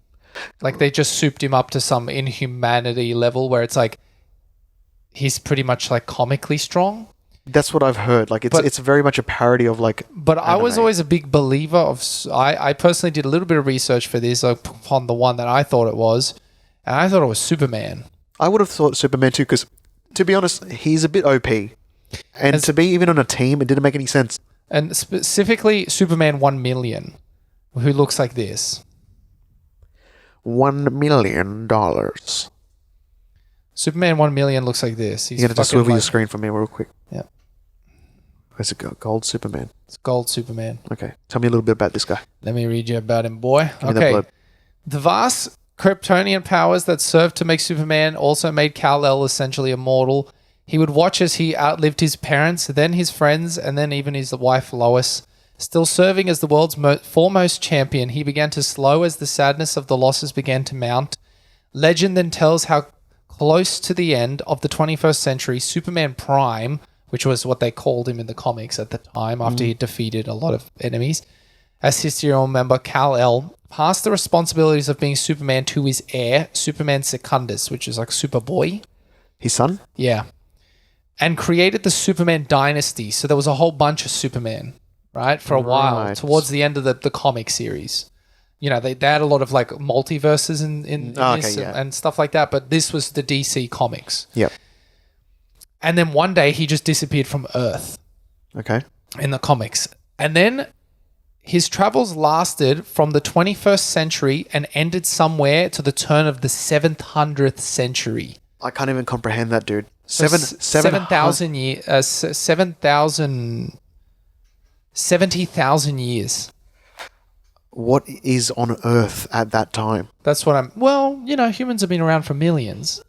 Like they just souped him up to some inhumanity level where it's like he's pretty much like comically strong. That's what I've heard. Like it's very much a parody of like. But anime. I was always a big believer of. I personally did a little bit of research for this upon the one that I thought it was, and I thought it was Superman. I would have thought Superman too, because to be honest, he's a bit OP, and to be even on a team, it didn't make any sense. And specifically, Superman 1 million, who looks like this. $1 million. Superman 1 million looks like this. He's You're going to swivel your screen for me real quick. Yeah. Where's it go? Gold Superman. It's Gold Superman. Okay. Tell me a little bit about this guy. Let me read you about him, boy. Give me the blood. The vast Kryptonian powers that served to make Superman also made Kal-El essentially immortal. He would watch as he outlived his parents, then his friends, and then even his wife Lois. Still serving as the world's foremost champion, he began to slow as the sadness of the losses began to mount. Legend then tells how close to the end of the 21st century, Superman Prime, which was what they called him in the comics at the time after he defeated a lot of enemies, as history will remember, Kal-El passed the responsibilities of being Superman to his heir, Superman Secundus, which is like Superboy. His son? Yeah. And created the Superman dynasty. So there was a whole bunch of Superman, right? For a while, towards the end of the comic series. You know, they had a lot of like multiverses in this and stuff like that, but this was the DC comics. Yep. And then one day he just disappeared from Earth. Okay. In the comics. And then his travels lasted from the 21st century and ended somewhere to the turn of the 700th century. I can't even comprehend that, dude. So 7,000 years. 70,000 years. What is on Earth at that time? That's what humans have been around for millions.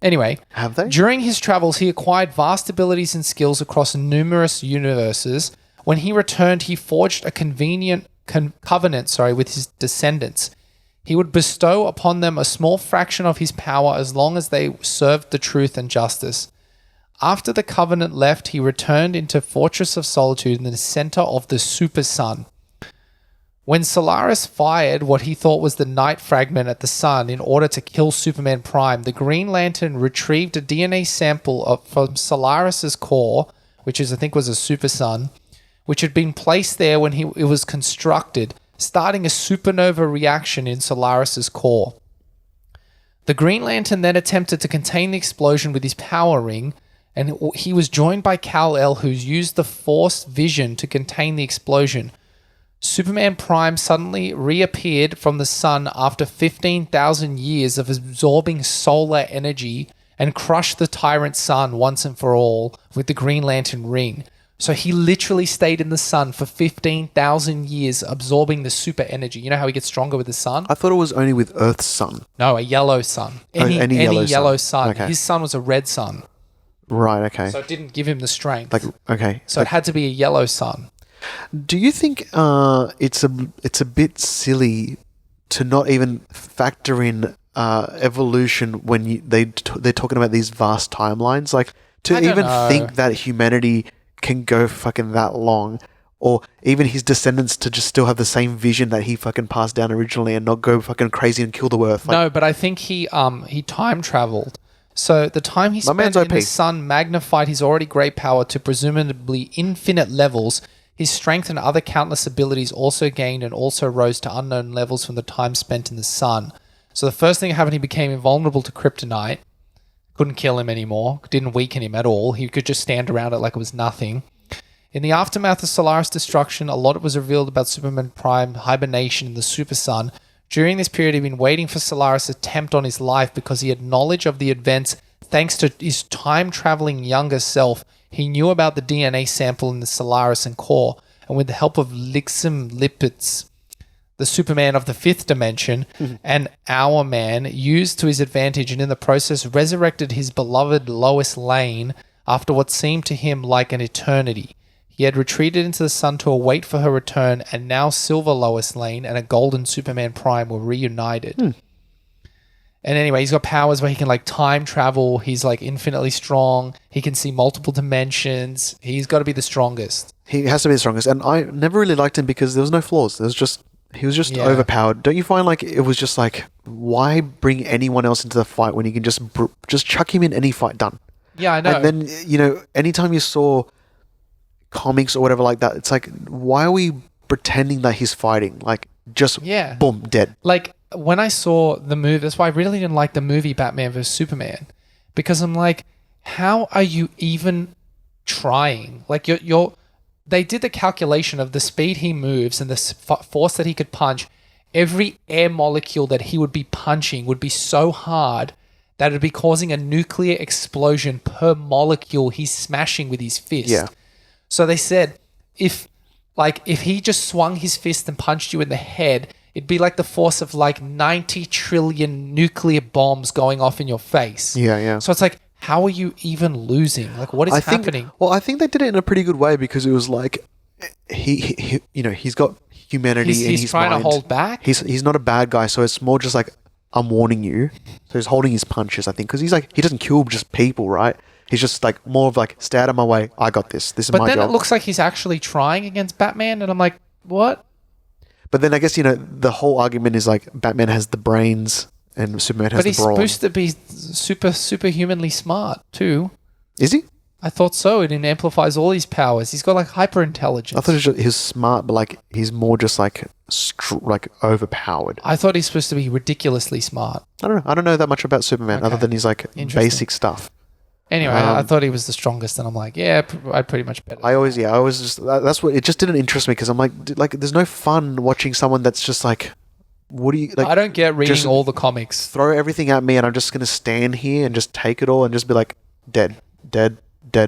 Anyway. Have they? During his travels, he acquired vast abilities and skills across numerous universes. When he returned, he forged a covenant with his descendants. He would bestow upon them a small fraction of his power as long as they served the truth and justice. After the covenant left, he returned into Fortress of Solitude in the center of the Super Sun. When Solaris fired what he thought was the night fragment at the sun in order to kill Superman Prime, the Green Lantern retrieved a DNA sample from Solaris's core, which I think was a super sun, which had been placed there when it was constructed, starting a supernova reaction in Solaris's core. The Green Lantern then attempted to contain the explosion with his power ring, and he was joined by Kal-El, who used the Force vision to contain the explosion. Superman Prime suddenly reappeared from the sun after 15,000 years of absorbing solar energy and crushed the tyrant sun once and for all with the Green Lantern ring. So he literally stayed in the sun for 15,000 years absorbing the super energy. You know how he gets stronger with the sun? I thought it was only with Earth's sun. No, a yellow sun. Any yellow sun. Okay. His sun was a red sun. Right, okay. So it didn't give him the strength. Okay. So it had to be a yellow sun. Do you think it's a bit silly to not even factor in evolution when they're talking about these vast timelines? Like, to even think that humanity can go fucking that long, or even his descendants to just still have the same vision that he fucking passed down originally and not go fucking crazy and kill the Earth. No, but I think he time traveled. So the time he spent in the sun magnified his already great power to presumably infinite levels. His strength and other countless abilities also gained and also rose to unknown levels from the time spent in the sun. So the first thing that happened, he became invulnerable to kryptonite. Couldn't kill him anymore. Didn't weaken him at all. He could just stand around it like it was nothing. In the aftermath of Solaris' destruction, a lot was revealed about Superman Prime hibernation in the Super Sun. During this period, he'd been waiting for Solaris' attempt on his life because he had knowledge of the events thanks to his time-traveling younger self. He knew about the DNA sample in the Solaris and core, and with the help of Lixim Lipitz, the Superman of the fifth dimension, and Our Man, used to his advantage and in the process resurrected his beloved Lois Lane after what seemed to him like an eternity. He had retreated into the sun to await for her return, and now Silver Lois Lane and a golden Superman Prime were reunited. And anyway, he's got powers where he can like time travel. He's like infinitely strong. He can see multiple dimensions. He's got to be the strongest. He has to be the strongest. And I never really liked him because there was no flaws. He was just overpowered. Don't you find like it was just like, why bring anyone else into the fight when you can just chuck him in any fight, done? Yeah, I know. And then, anytime you saw comics or whatever like that, it's like, why are we pretending that he's fighting? Like, just boom, dead. Like, when I saw the movie, that's why I really didn't like the movie Batman vs. Superman, because I'm like, how are you even trying? Like, they did the calculation of the speed he moves and the force that he could punch. Every air molecule that he would be punching would be so hard that it would be causing a nuclear explosion per molecule he's smashing with his fist. Yeah. So they said, if he just swung his fist and punched you in the head, it'd be like the force of like 90 trillion nuclear bombs going off in your face. Yeah. So it's like, how are you even losing? Like, what is happening? I think they did it in a pretty good way because it was like he he's got humanity in his he's trying mind. to hold back. He's not a bad guy, so it's more just like, I'm warning you. So he's holding his punches, I think, because he's like, he doesn't kill just people, right? He's just like more of like, stay out of my way. I got this. This is my job. But then it looks like he's actually trying against Batman, and I'm like, what? But then I guess, the whole argument is like Batman has the brains and Superman has the brawn. But he's supposed to be superhumanly smart too. Is he? I thought so. It amplifies all his powers. He's got like hyper intelligence. I thought he was smart, but like he's more just like overpowered. I thought he's supposed to be ridiculously smart. I don't know. I don't know that much about Superman other than he's like basic stuff. Anyway, I thought he was the strongest, and I'm like, yeah, I pretty much bet. I always just, that's what, it just didn't interest me because I'm like, there's no fun watching someone that's just like, what do you like? I don't get reading all the comics. Throw everything at me, and I'm just gonna stand here and just take it all and just be like, dead,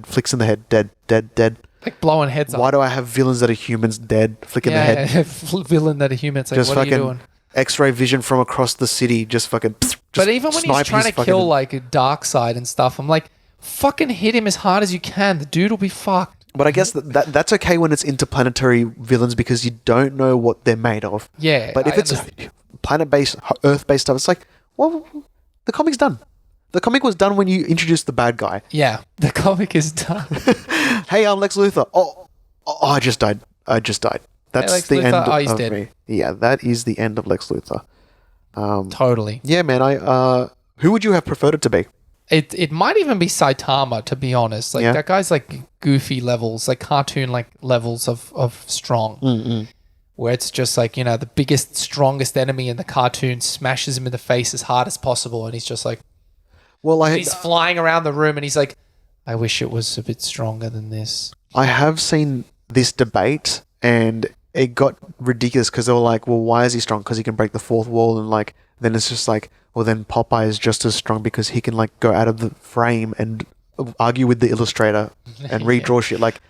flicks in the head, dead. Like blowing heads up. Why do I have villains that are humans dead, flick in the head? Villain that are humans. Like, just what are you doing? X-ray vision from across the city, just fucking. But even when he's trying to kill like Darkseid and stuff, I'm like, fucking hit him as hard as you can. The dude will be fucked. But I guess that's okay when it's interplanetary villains because you don't know what they're made of. Yeah. But if it's planet-based, Earth-based stuff, it's like, well, the comic's done. The comic was done when you introduced the bad guy. Yeah, the comic is done. Hey, I'm Lex Luthor. Oh, I just died. That's the end of dead. me. Yeah, that is the end of Lex Luthor. Totally. Yeah, man. Who would you have preferred it to be? It might even be Saitama, to be honest. Like that guy's like goofy levels, like cartoon like levels of strong. Where it's just like, the biggest, strongest enemy in the cartoon smashes him in the face as hard as possible, and he's just like, he's flying around the room, and he's like, I wish it was a bit stronger than this. I have seen this debate, and it got ridiculous because they were like, well, why is he strong? Because he can break the fourth wall, and like, then it's just like, well, then Popeye is just as strong because he can like go out of the frame and argue with the illustrator and redraw shit. Like,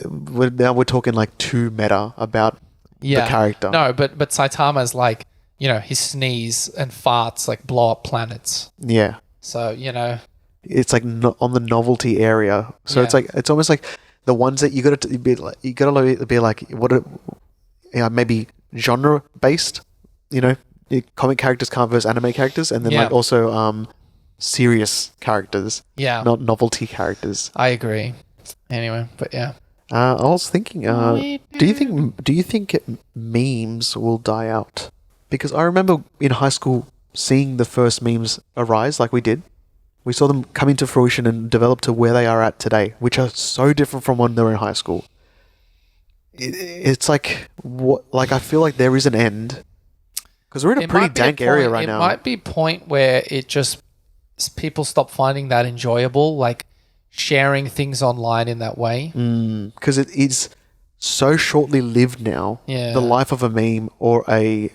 we're talking like too meta about the character. No, but Saitama's like, his sneeze and farts like blow up planets. Yeah. So, it's like on the novelty area. So it's like, it's almost like the ones that you got to be like, maybe genre based, comic characters can't verse anime characters, and then like also serious characters. Yeah. Not novelty characters. I agree. Anyway, but yeah. I was thinking, do you think memes will die out? Because I remember in high school seeing the first memes arise like we did. We saw them come into fruition and develop to where they are at today, which are so different from when they were in high school. It's like, I feel like there is an end. Because we're in a pretty dank area right now. It might be a point where people stop finding that enjoyable, like sharing things online in that way. Because it is so shortly lived now. Yeah. The life of a meme or a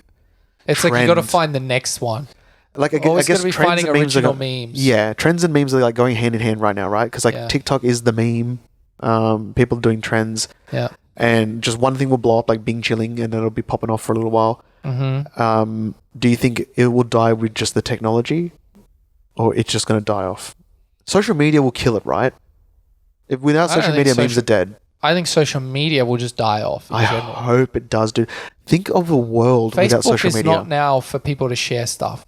It's trend. Like you got to find the next one. Like I guess be trends finding and memes original memes. Yeah, trends and memes are like going hand in hand right now, right? Because like TikTok is the meme. People doing trends. Yeah. And just one thing will blow up like Bing chilling, and it'll be popping off for a little while. Mm-hmm. Do you think it will die with just the technology, or it's just going to die off? Social media will kill it, right? If without social media, memes are dead. I think social media will just die off. I hope it does, dude. Think of a world without social media. Facebook is not now for people to share stuff.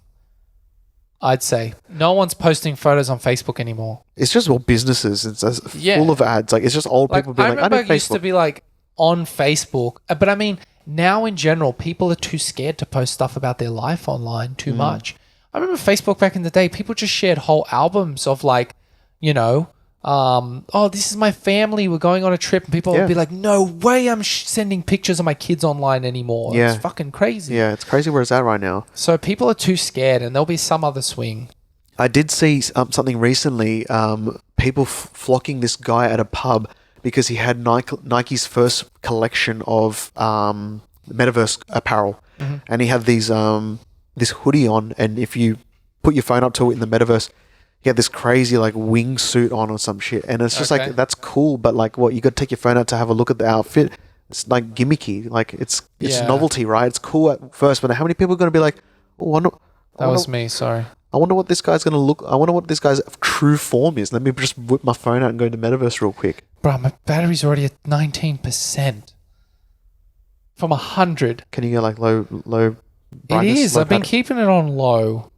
I'd say no one's posting photos on Facebook anymore. It's just all businesses. It's full of ads. Like it's just old people being like, I know Facebook. Used to be like on Facebook, but I mean now in general, people are too scared to post stuff about their life online too much. I remember Facebook back in the day. People just shared whole albums of like, this is my family. We're going on a trip, and people would be like, "No way, I'm sending pictures of my kids online anymore." Yeah. It's fucking crazy. Yeah, it's crazy where it's at right now. So people are too scared, and there'll be some other swing. I did see something recently. People flocking this guy at a pub because he had Nike's first collection of metaverse apparel, and he had these this hoodie on, and if you put your phone up to it in the metaverse, he had this crazy like wingsuit on or some shit, and it's just like, that's cool, but like, what, you got to take your phone out to have a look at the outfit? It's like gimmicky. Like it's Yeah. novelty, right? It's cool at first, but how many people are going to be like, oh, That was me. Sorry. I wonder what this guy's going to look. I wonder what this guy's true form is. Let me just whip my phone out and go into Metaverse real quick. Bro, my battery's already at 19%. From 100. Can you get like low It brightness? is. Low I've been pattern? keeping it on low.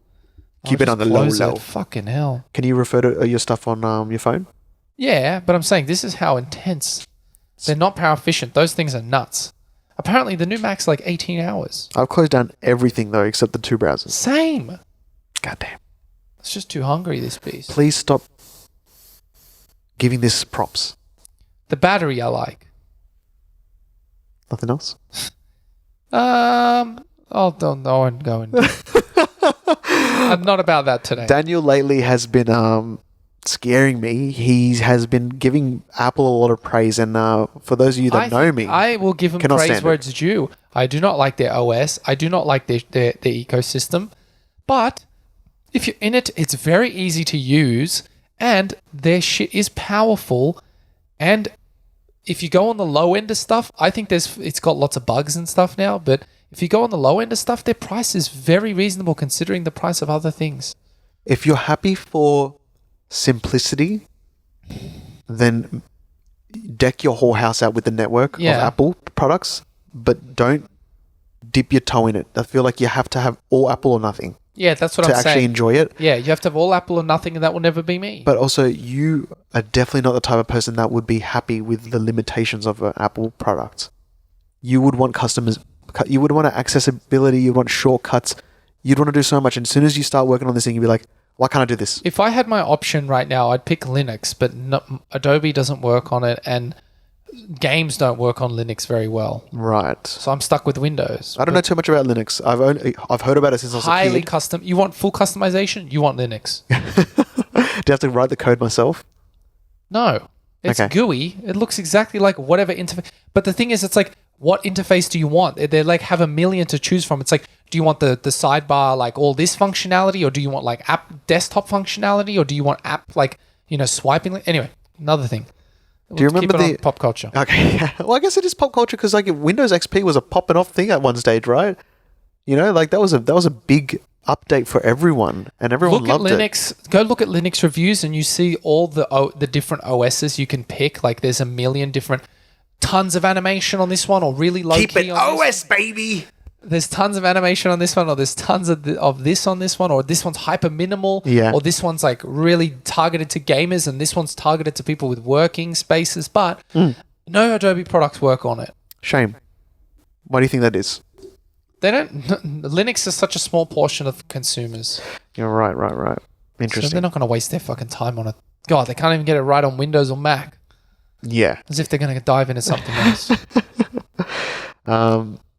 Keep I'll it on just the low, close it. low. Fucking hell. Can you refer to your stuff on your phone? Yeah, but I'm saying this is how intense. They're not power efficient. Those things are nuts. Apparently, the new Mac's like 18 hours. I've closed down everything though, except the 2 browsers. Same. Goddamn. It's just too hungry, this piece. Please stop giving this props. The battery I like. Nothing else? Oh, don't know and go and I'm not about that today. Daniel lately has been scaring me. He has been giving Apple a lot of praise, and for those of you that know me, I will give them cannot praise stand where it. it's due. I do not like their OS. I do not like their ecosystem. But if you're in it, it's very easy to use, and their shit is powerful. And if you go on the low end of stuff, I think it's got lots of bugs and stuff now, but if you go on the low end of stuff, their price is very reasonable considering the price of other things. if you're happy for simplicity, then deck your whole house out with the network of Apple products, but don't dip your toe in it. I feel like you have to have all Apple or nothing. Yeah, that's what I'm saying. To actually enjoy it. Yeah, you have to have all Apple or nothing, and that will never be me. But also, you are definitely not the type of person that would be happy with the limitations of an Apple product. You would want customers, you would want accessibility, you want shortcuts, you'd want to do so much. And as soon as you start working on this thing, you'd be like, why can't I do this? If I had my option right now, I'd pick Linux, but Adobe doesn't work on it, and games don't work on Linux very well. Right. So I'm stuck with Windows. I don't know too much about Linux. I've heard about it since I was a Highly kid. custom. You want full customization? You want Linux. Do I have to write the code myself? No. It's Okay. GUI. It looks exactly like whatever interface. But the thing is, it's like, what interface do you want? They like have a million to choose from. It's like, do you want the sidebar, like all this functionality, or do you want like app desktop functionality, or do you want app like, swiping? Anyway, another thing. Do you remember Keep it on pop culture? Okay. Well, I guess it is pop culture because like Windows XP was a popping off thing at one stage, right? Like that was a big update for everyone, and everyone loved it. Linux. Go look at Linux reviews, and you see all the different OSs you can pick. Like there's a million different, tons of animation on this one, or really low Keep key it on this OS, baby. There's tons of animation on this one, or there's tons of this on this one, or this one's hyper minimal, Yeah. or this one's like really targeted to gamers, and this one's targeted to people with working spaces. But no Adobe products work on it. Shame. Why do you think that is? They don't. Linux is such a small portion of consumers, You're right. so Interesting. they're not going to waste their fucking time on it. God, they can't even get it right on Windows or Mac. Yeah. As if they're going to dive into something else.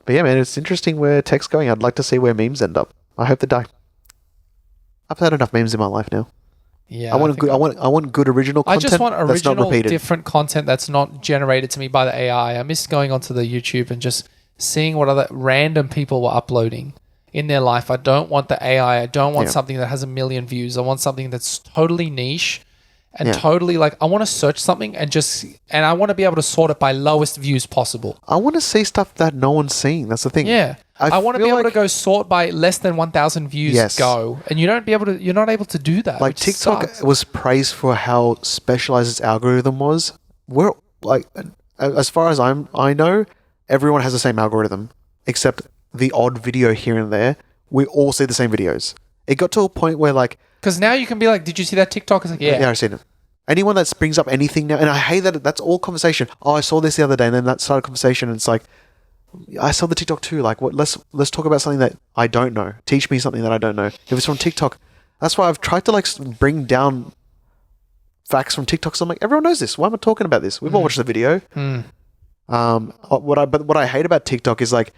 But yeah, man, it's interesting where tech's going. I'd like to see where memes end up. I hope they die. I've had enough memes in my life now. Yeah, I want good original I content. just want that's not original, repeated. different content that's not generated to me by the AI. I miss going onto the YouTube and just seeing what other random people were uploading in their life. I don't want the AI. I don't want something that has 1 million views. I want something that's totally niche and totally like, I want to search something and I want to be able to sort it by lowest views possible. I want to see stuff that no one's seeing. That's the thing. Yeah. I want to be feel able to like- go sort by less than 1,000 views. Yes. Go, and you're not able to do that. Like which TikTok sucks. was praised for how specialized its algorithm was. We're like, as far as I know, everyone has the same algorithm except the odd video here and there. We all see the same videos. It got to a point where like, Because now you can be like, did you see that TikTok? It's like, yeah, I've seen it. Anyone that brings up anything now, and I hate that that's all conversation. Oh, I saw this the other day, and then that started conversation, and it's like, I saw the TikTok too. Like, what? Let's talk about something that I don't know. Teach me something that I don't know. If it's from TikTok, that's why I've tried to like bring down facts from TikTok. So I'm like, everyone knows this. Why am I talking about this? We've all watched the video. What I hate about TikTok is like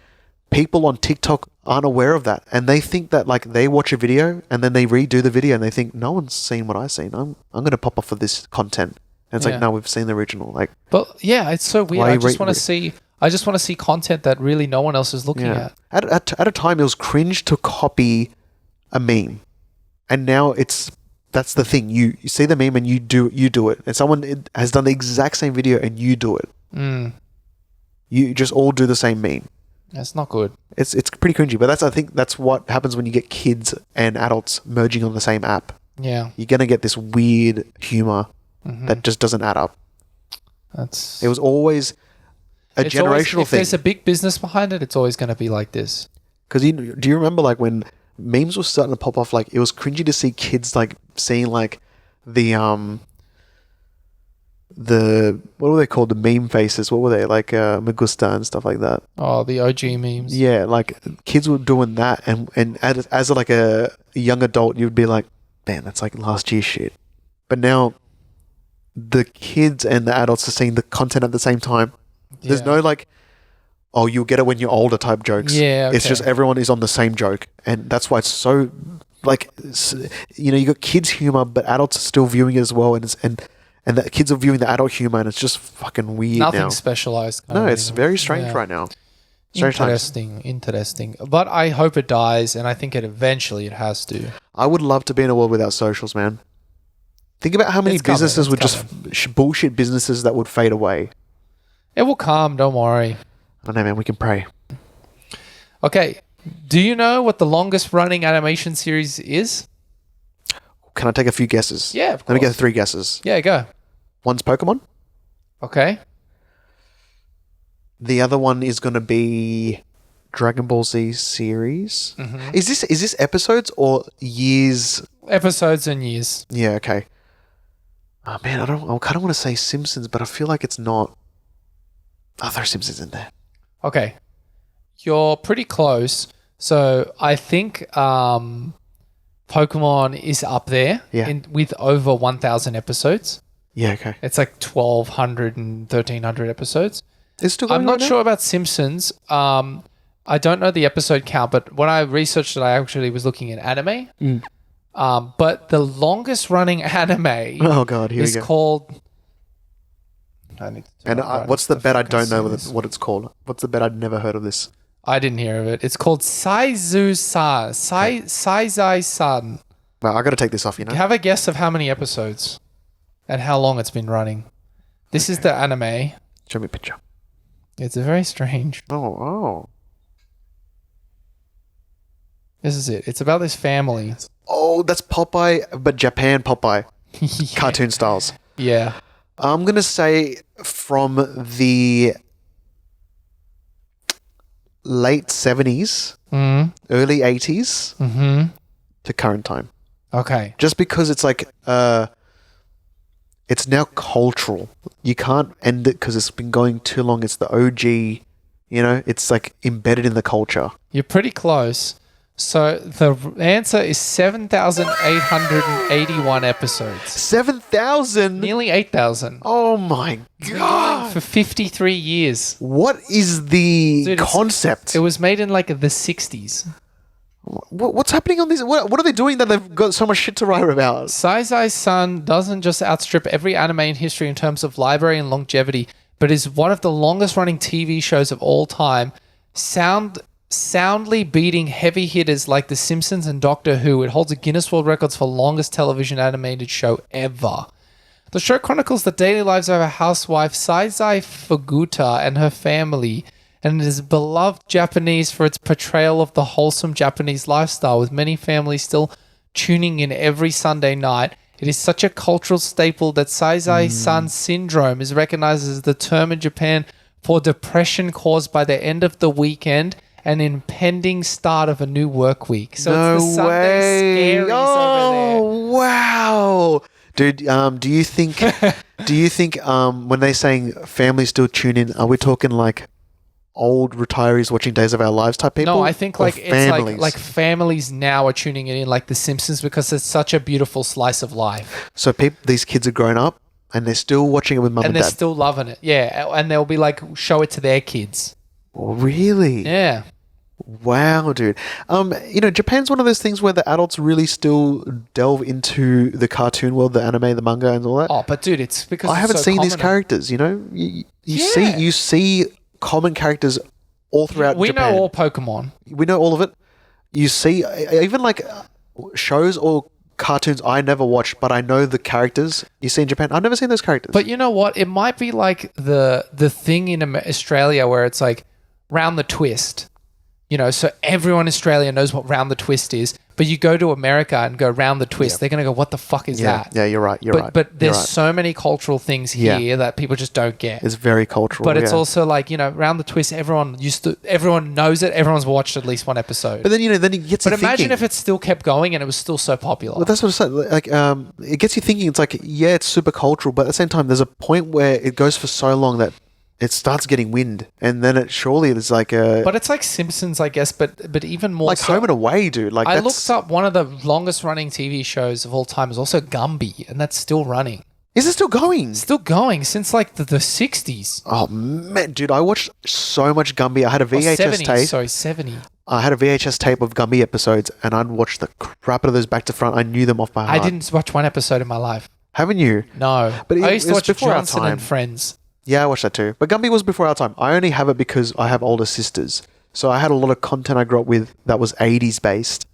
people on TikTok aren't aware of that, and they think that like they watch a video and then they redo the video and they think no one's seen what I've seen. I'm going to pop off for this content, and it's like no, we've seen the original. Like, But yeah, it's so weird. Why I just re- want to see. I just want to see content that really no one else is looking at. At a time, it was cringe to copy a meme, and now that's the thing. You see the meme and you do it, and someone has done the exact same video and you do it. You just all do the same meme. That's not good. It's pretty cringy, but I think that's what happens when you get kids and adults merging on the same app. Yeah. You're gonna get this weird humor that just doesn't add up. It was always a generational if thing. If there's a big business behind it, it's always going to be like this. Because do you remember like when memes were starting to pop off? Like it was cringy to see kids like seeing like the what were they called? The meme faces. What were they like? Magusta and stuff like that. Oh, the OG memes. Yeah, like kids were doing that, and as like a young adult, you'd be like, man, that's like last year's shit. But now, the kids and the adults are seeing the content at the same time. There's no like, oh, you'll get it when you're older type jokes. Yeah, okay. It's just everyone is on the same joke, and that's why it's so like, you got kids humor, but adults are still viewing it as well, and the kids are viewing the adult humor, and it's just fucking weird. Nothing specialized. No, it's very strange right now. Interesting. But I hope it dies, and I think eventually it has to. I would love to be in a world without socials, man. Think about how many businesses would just bullshit businesses that would fade away. It will come, don't worry. I don't know, man. We can pray. Okay. Do you know what the longest running animation series is? Can I take a few guesses? Yeah, of course. Let me get 3 guesses. Yeah, go. One's Pokemon. Okay. The other one is going to be Dragon Ball Z series. Mm-hmm. Is this episodes or years? Episodes and years. Yeah, okay. Oh, man, I kind of want to say Simpsons, but I feel like it's not. I'll throw Simpsons in there. Okay. You're pretty close. So I think Pokemon is up there with over 1,000 episodes. Yeah, okay. It's like 1,200 and 1,300 episodes. It's still going I'm not right sure about Simpsons. I don't know the episode count, but when I researched it, I actually was looking at anime. But the longest running anime oh God, here we is go. called... What's the bet I don't know what it's called? What's the bet I'd never heard of this? I didn't hear of it. It's called Saizu-san. Saizai-san. Well, I got to take this off, you know? Have a guess of how many episodes and how long it's been running. This is the anime. Show me a picture. It's very strange. Oh. This is it. It's about this family. Oh, that's Popeye, but Japan Popeye. Yeah. Cartoon styles. Yeah. I'm going to say from the late 70s, early 80s to current time. Okay. Just because it's like, it's now cultural. You can't end it because it's been going too long. It's the OG, it's like embedded in the culture. You're pretty close. So the answer is 7,881 episodes. 7,000? Nearly 8,000. Oh my God. For 53 years. What is the concept? It was made in like the 60s. What's happening on this? What are they doing that they've got so much shit to write about? Saizai-san doesn't just outstrip every anime in history in terms of library and longevity, but is one of the longest running TV shows of all time. Soundly beating heavy hitters like The Simpsons and Doctor Who. It holds a Guinness World Records for longest television animated show ever. The show chronicles the daily lives of a housewife, Saizai Fuguta, and her family, and it is beloved Japanese for its portrayal of the wholesome Japanese lifestyle, with many families still tuning in every Sunday night. It is such a cultural staple that Saizai-san syndrome is recognized as the term in Japan for depression caused by the end of the weekend and impending start of a new work week. So no it's the Sunday scaries over there. Wow. Dude, do you think when they're saying families still tune in, are we talking like old retirees watching Days of Our Lives type people? No, I think like it's like families now are tuning it in like The Simpsons because it's such a beautiful slice of life. So these kids are grown up and they're still watching it with mum and dad. And they're still loving it. Yeah, and they'll be like show it to their kids. Really? Yeah. Wow, dude. Japan's one of those things where the adults really still delve into the cartoon world, the anime, the manga, and all that. Oh, but dude, it's because I haven't seen these characters. You see common characters all throughout. We Japan. know all Pokemon. We know all of it. You see, even like shows or cartoons I never watched, but I know the characters you see in Japan. I've never seen those characters. But you know what? It might be like the thing in Australia where it's like Round the Twist. You know, so everyone in Australia knows what Round the Twist is. But you go to America and go Round the Twist, they're going to go, what the fuck is that? Yeah, you're right. But there's so many cultural things here that people just don't get. It's very cultural. But it's also like, you know, Round the Twist, everyone knows it. Everyone's watched at least one episode. But then, you know, then it gets you thinking. But imagine if it still kept going and it was still so popular. Well, that's what I'm saying. Like, it gets you thinking. It's like, yeah, it's super cultural, but at the same time, there's a point where it goes for so long that it starts getting wind, and then it surely is like a. But it's like Simpsons, I guess, but even more like Home and Away, dude. Like I looked up one of the longest running TV shows of all time is also Gumby, and that's still running. Is it still going? Still going since like the 60s. Oh man, dude, I watched so much Gumby. I had a VHS tape. Sorry, 70. I had a VHS tape of Gumby episodes, and I'd watch the crap out of those back to front. I knew them off by heart. I didn't watch one episode in my life. Haven't you? No, but I used to watch before Johnson our time. and Friends. Yeah, I watched that too. But Gumby was before our time. I only have it because I have older sisters. So I had a lot of content I grew up with that was 80s based.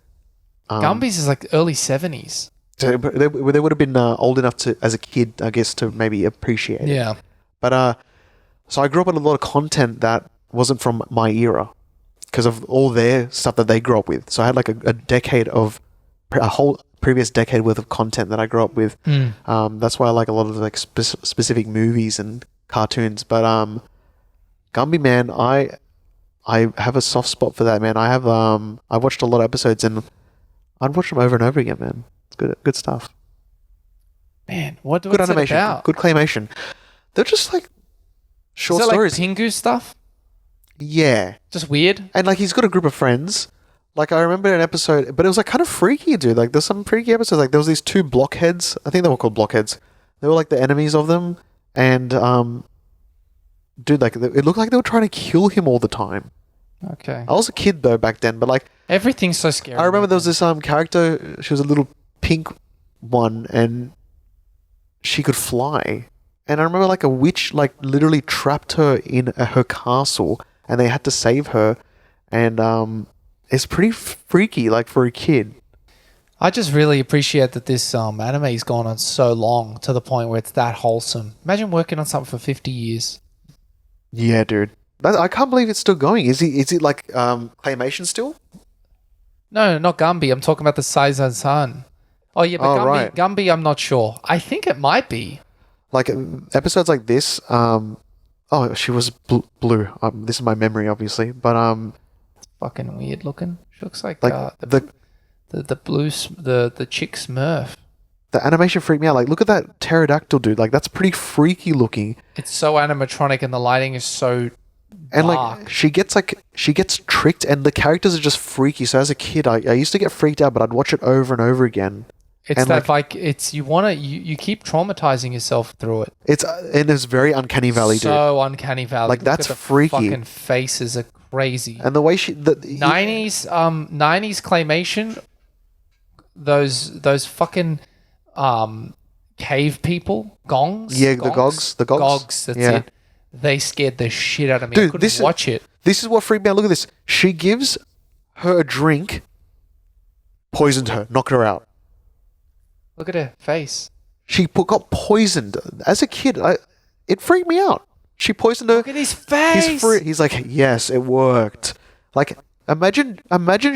Gumby's is like early 70s. So they would have been old enough to, as a kid, I guess, to maybe appreciate it. Yeah. But so I grew up with a lot of content that wasn't from my era because of all their stuff that they grew up with. So I had like a whole previous decade worth of content that I grew up with. That's why I like a lot of like specific movies and cartoons. But Gumby, man, I have a soft spot for that, man. I watched a lot of episodes and I'd watch them over and over again, man. It's good stuff. Man, what's good animation, it about? Good claymation. They're just like short Is that stories. Like Pingu stuff? Yeah. Just weird? And like he's got a group of friends. Like I remember an episode, but it was like kind of freaky, dude. Like there's some freaky episodes. Like there was these two blockheads. I think they were called blockheads. They were like the enemies of them. And dude, like it looked like they were trying to kill him all the time. Okay. I was a kid though back then, but like everything's so scary. I remember there was this character. She was a little pink one, and she could fly. And I remember like a witch like literally trapped her in her castle, and they had to save her. And it's pretty freaky, like for a kid. I just really appreciate that this anime's gone on so long to the point where it's that wholesome. Imagine working on something for 50 years. Yeah, dude. I can't believe it's still going. Is it like claymation still? No, not Gumby. I'm talking about the Saizan-san. Oh, yeah, but right. Gumby, I'm not sure. I think it might be. Like episodes like this. She was blue. This is my memory, obviously, but fucking weird looking. She looks like the chick Smurf. The animation freaked me out. Like, look at that pterodactyl, dude. Like, that's pretty freaky looking. It's so animatronic, and the lighting is so and dark. like she gets tricked, and the characters are just freaky. So as a kid, I used to get freaked out, but I'd watch it over and over again. It's and that you keep traumatizing yourself through it. It's very uncanny valley, dude. So uncanny valley. Like, that's freaky. Fucking faces are crazy. And the way 90s claymation, those fucking cave people, gongs. Yeah, gongs? the gogs. Gogs, that's it. They scared the shit out of me. Dude, I couldn't watch it. This is what freaked me out. Look at this. She gives her a drink, poisoned her, knocked her out. Look at her face. She got poisoned. As a kid, it freaked me out. She poisoned her. Look at his face. He's like, yes, it worked. Like, imagine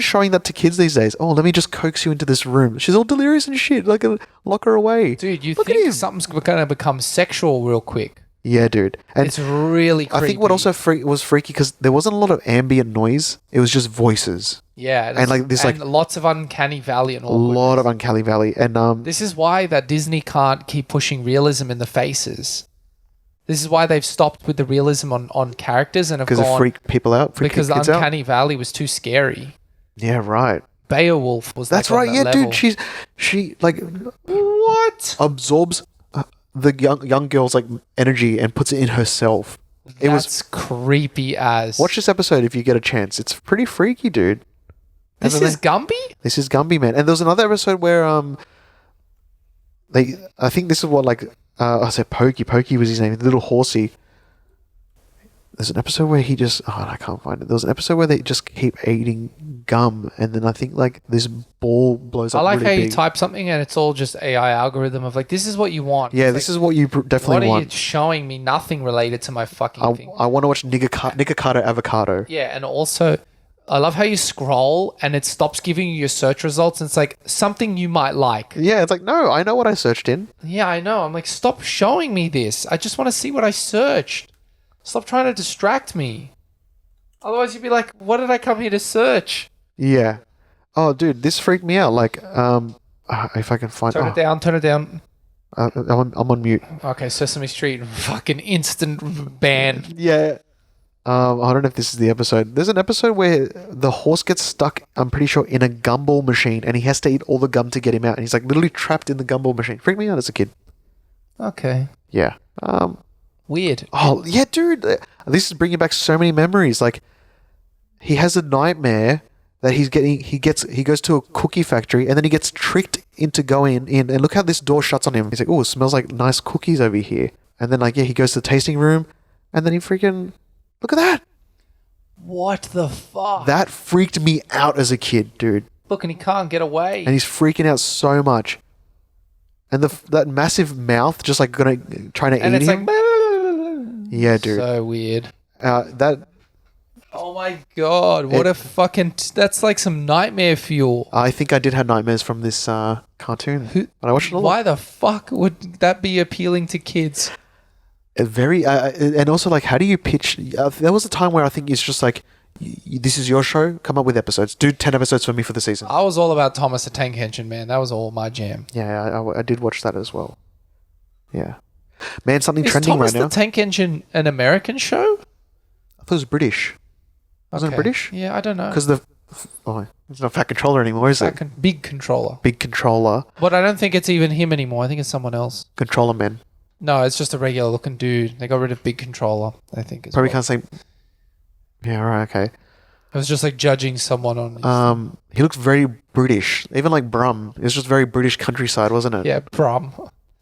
showing that to kids these days. Oh, let me just coax you into this room. She's all delirious and shit. Like, lock her away. Dude, you Look think something's going to become sexual real quick. Yeah, dude. And it's really creepy. I think what also was freaky because there wasn't a lot of ambient noise. It was just voices. Yeah, and like this, like lots of uncanny valley and all. A lot of uncanny valley, and this is why that Disney can't keep pushing realism in the faces. This is why they've stopped with the realism on characters and have gone... Because it freaked people out? Because the Uncanny Valley was too scary. Yeah, right. Beowulf was That's like right, on that level. Dude. She like... What? Absorbs the young girl's like energy and puts it in herself. That's creepy as... Watch this episode if you get a chance. It's pretty freaky, dude. This is Gumby? This is Gumby, man. And there was another episode where I think this is what like... I said Pokey was his name, the little horsey. There's an episode where he just... Oh, I can't find it. There was an episode where they just keep eating gum, and then I think like this ball blows up. I like really how you big. type something and it's all just AI algorithm of like, this is what you want. Yeah, It's this like, is what you definitely what are want. you showing me? Nothing related to my fucking thing. I want to watch Nikocado Avocado. Yeah, and also, I love how you scroll and it stops giving you your search results. And it's like something you might like. Yeah, it's like, no, I know what I searched in. Yeah, I know. I'm like, stop showing me this. I just want to see what I searched. Stop trying to distract me. Otherwise, you'd be like, what did I come here to search? Yeah. Oh, dude, this freaked me out. Like, if I can find... Turn it down, turn it down. I'm on mute. Okay, Sesame Street, fucking instant ban. Yeah. I don't know if this is the episode. There's an episode where the horse gets stuck, I'm pretty sure, in a gumball machine, and he has to eat all the gum to get him out. And he's like literally trapped in the gumball machine. Freaked me out as a kid. Okay. Yeah. Weird. Oh, yeah, dude. This is bringing back so many memories. Like, he has a nightmare that he goes to a cookie factory and then he gets tricked into going in, and look how this door shuts on him. He's like, oh, it smells like nice cookies over here. And then like, yeah, he goes to the tasting room and then he freaking, look at that. What the fuck? That freaked me out as a kid, dude. Look, and he can't get away. And he's freaking out so much. And that massive mouth just like trying to and eat it's him. like, Yeah, dude. so weird. That Oh my god, what a fucking... That's like some nightmare fuel. I think I did have nightmares from this cartoon. But I watched it a lot. Why the fuck would that be appealing to kids? Very and also like, how do you pitch? There was a time where I think it's just like, this is your show. Come up with episodes. Do 10 episodes for me for the season. I was all about Thomas the Tank Engine, man. That was all my jam. Yeah, I did watch that as well. Yeah, man, something Is trending Thomas right now. the Tank Engine an American show? I thought it was British. Wasn't it British? Yeah, I don't know. Because it's not Fat Controller anymore, is it? Big Controller. Big Controller. But I don't think it's even him anymore. I think it's someone else. Controller Man. No, it's just a regular looking dude. They got rid of Big Controller, I think. Probably can't say. Yeah, right, okay. It was just like judging someone on... He looks very British. Even like Brum. It was just very British countryside, wasn't it? Yeah, Brum.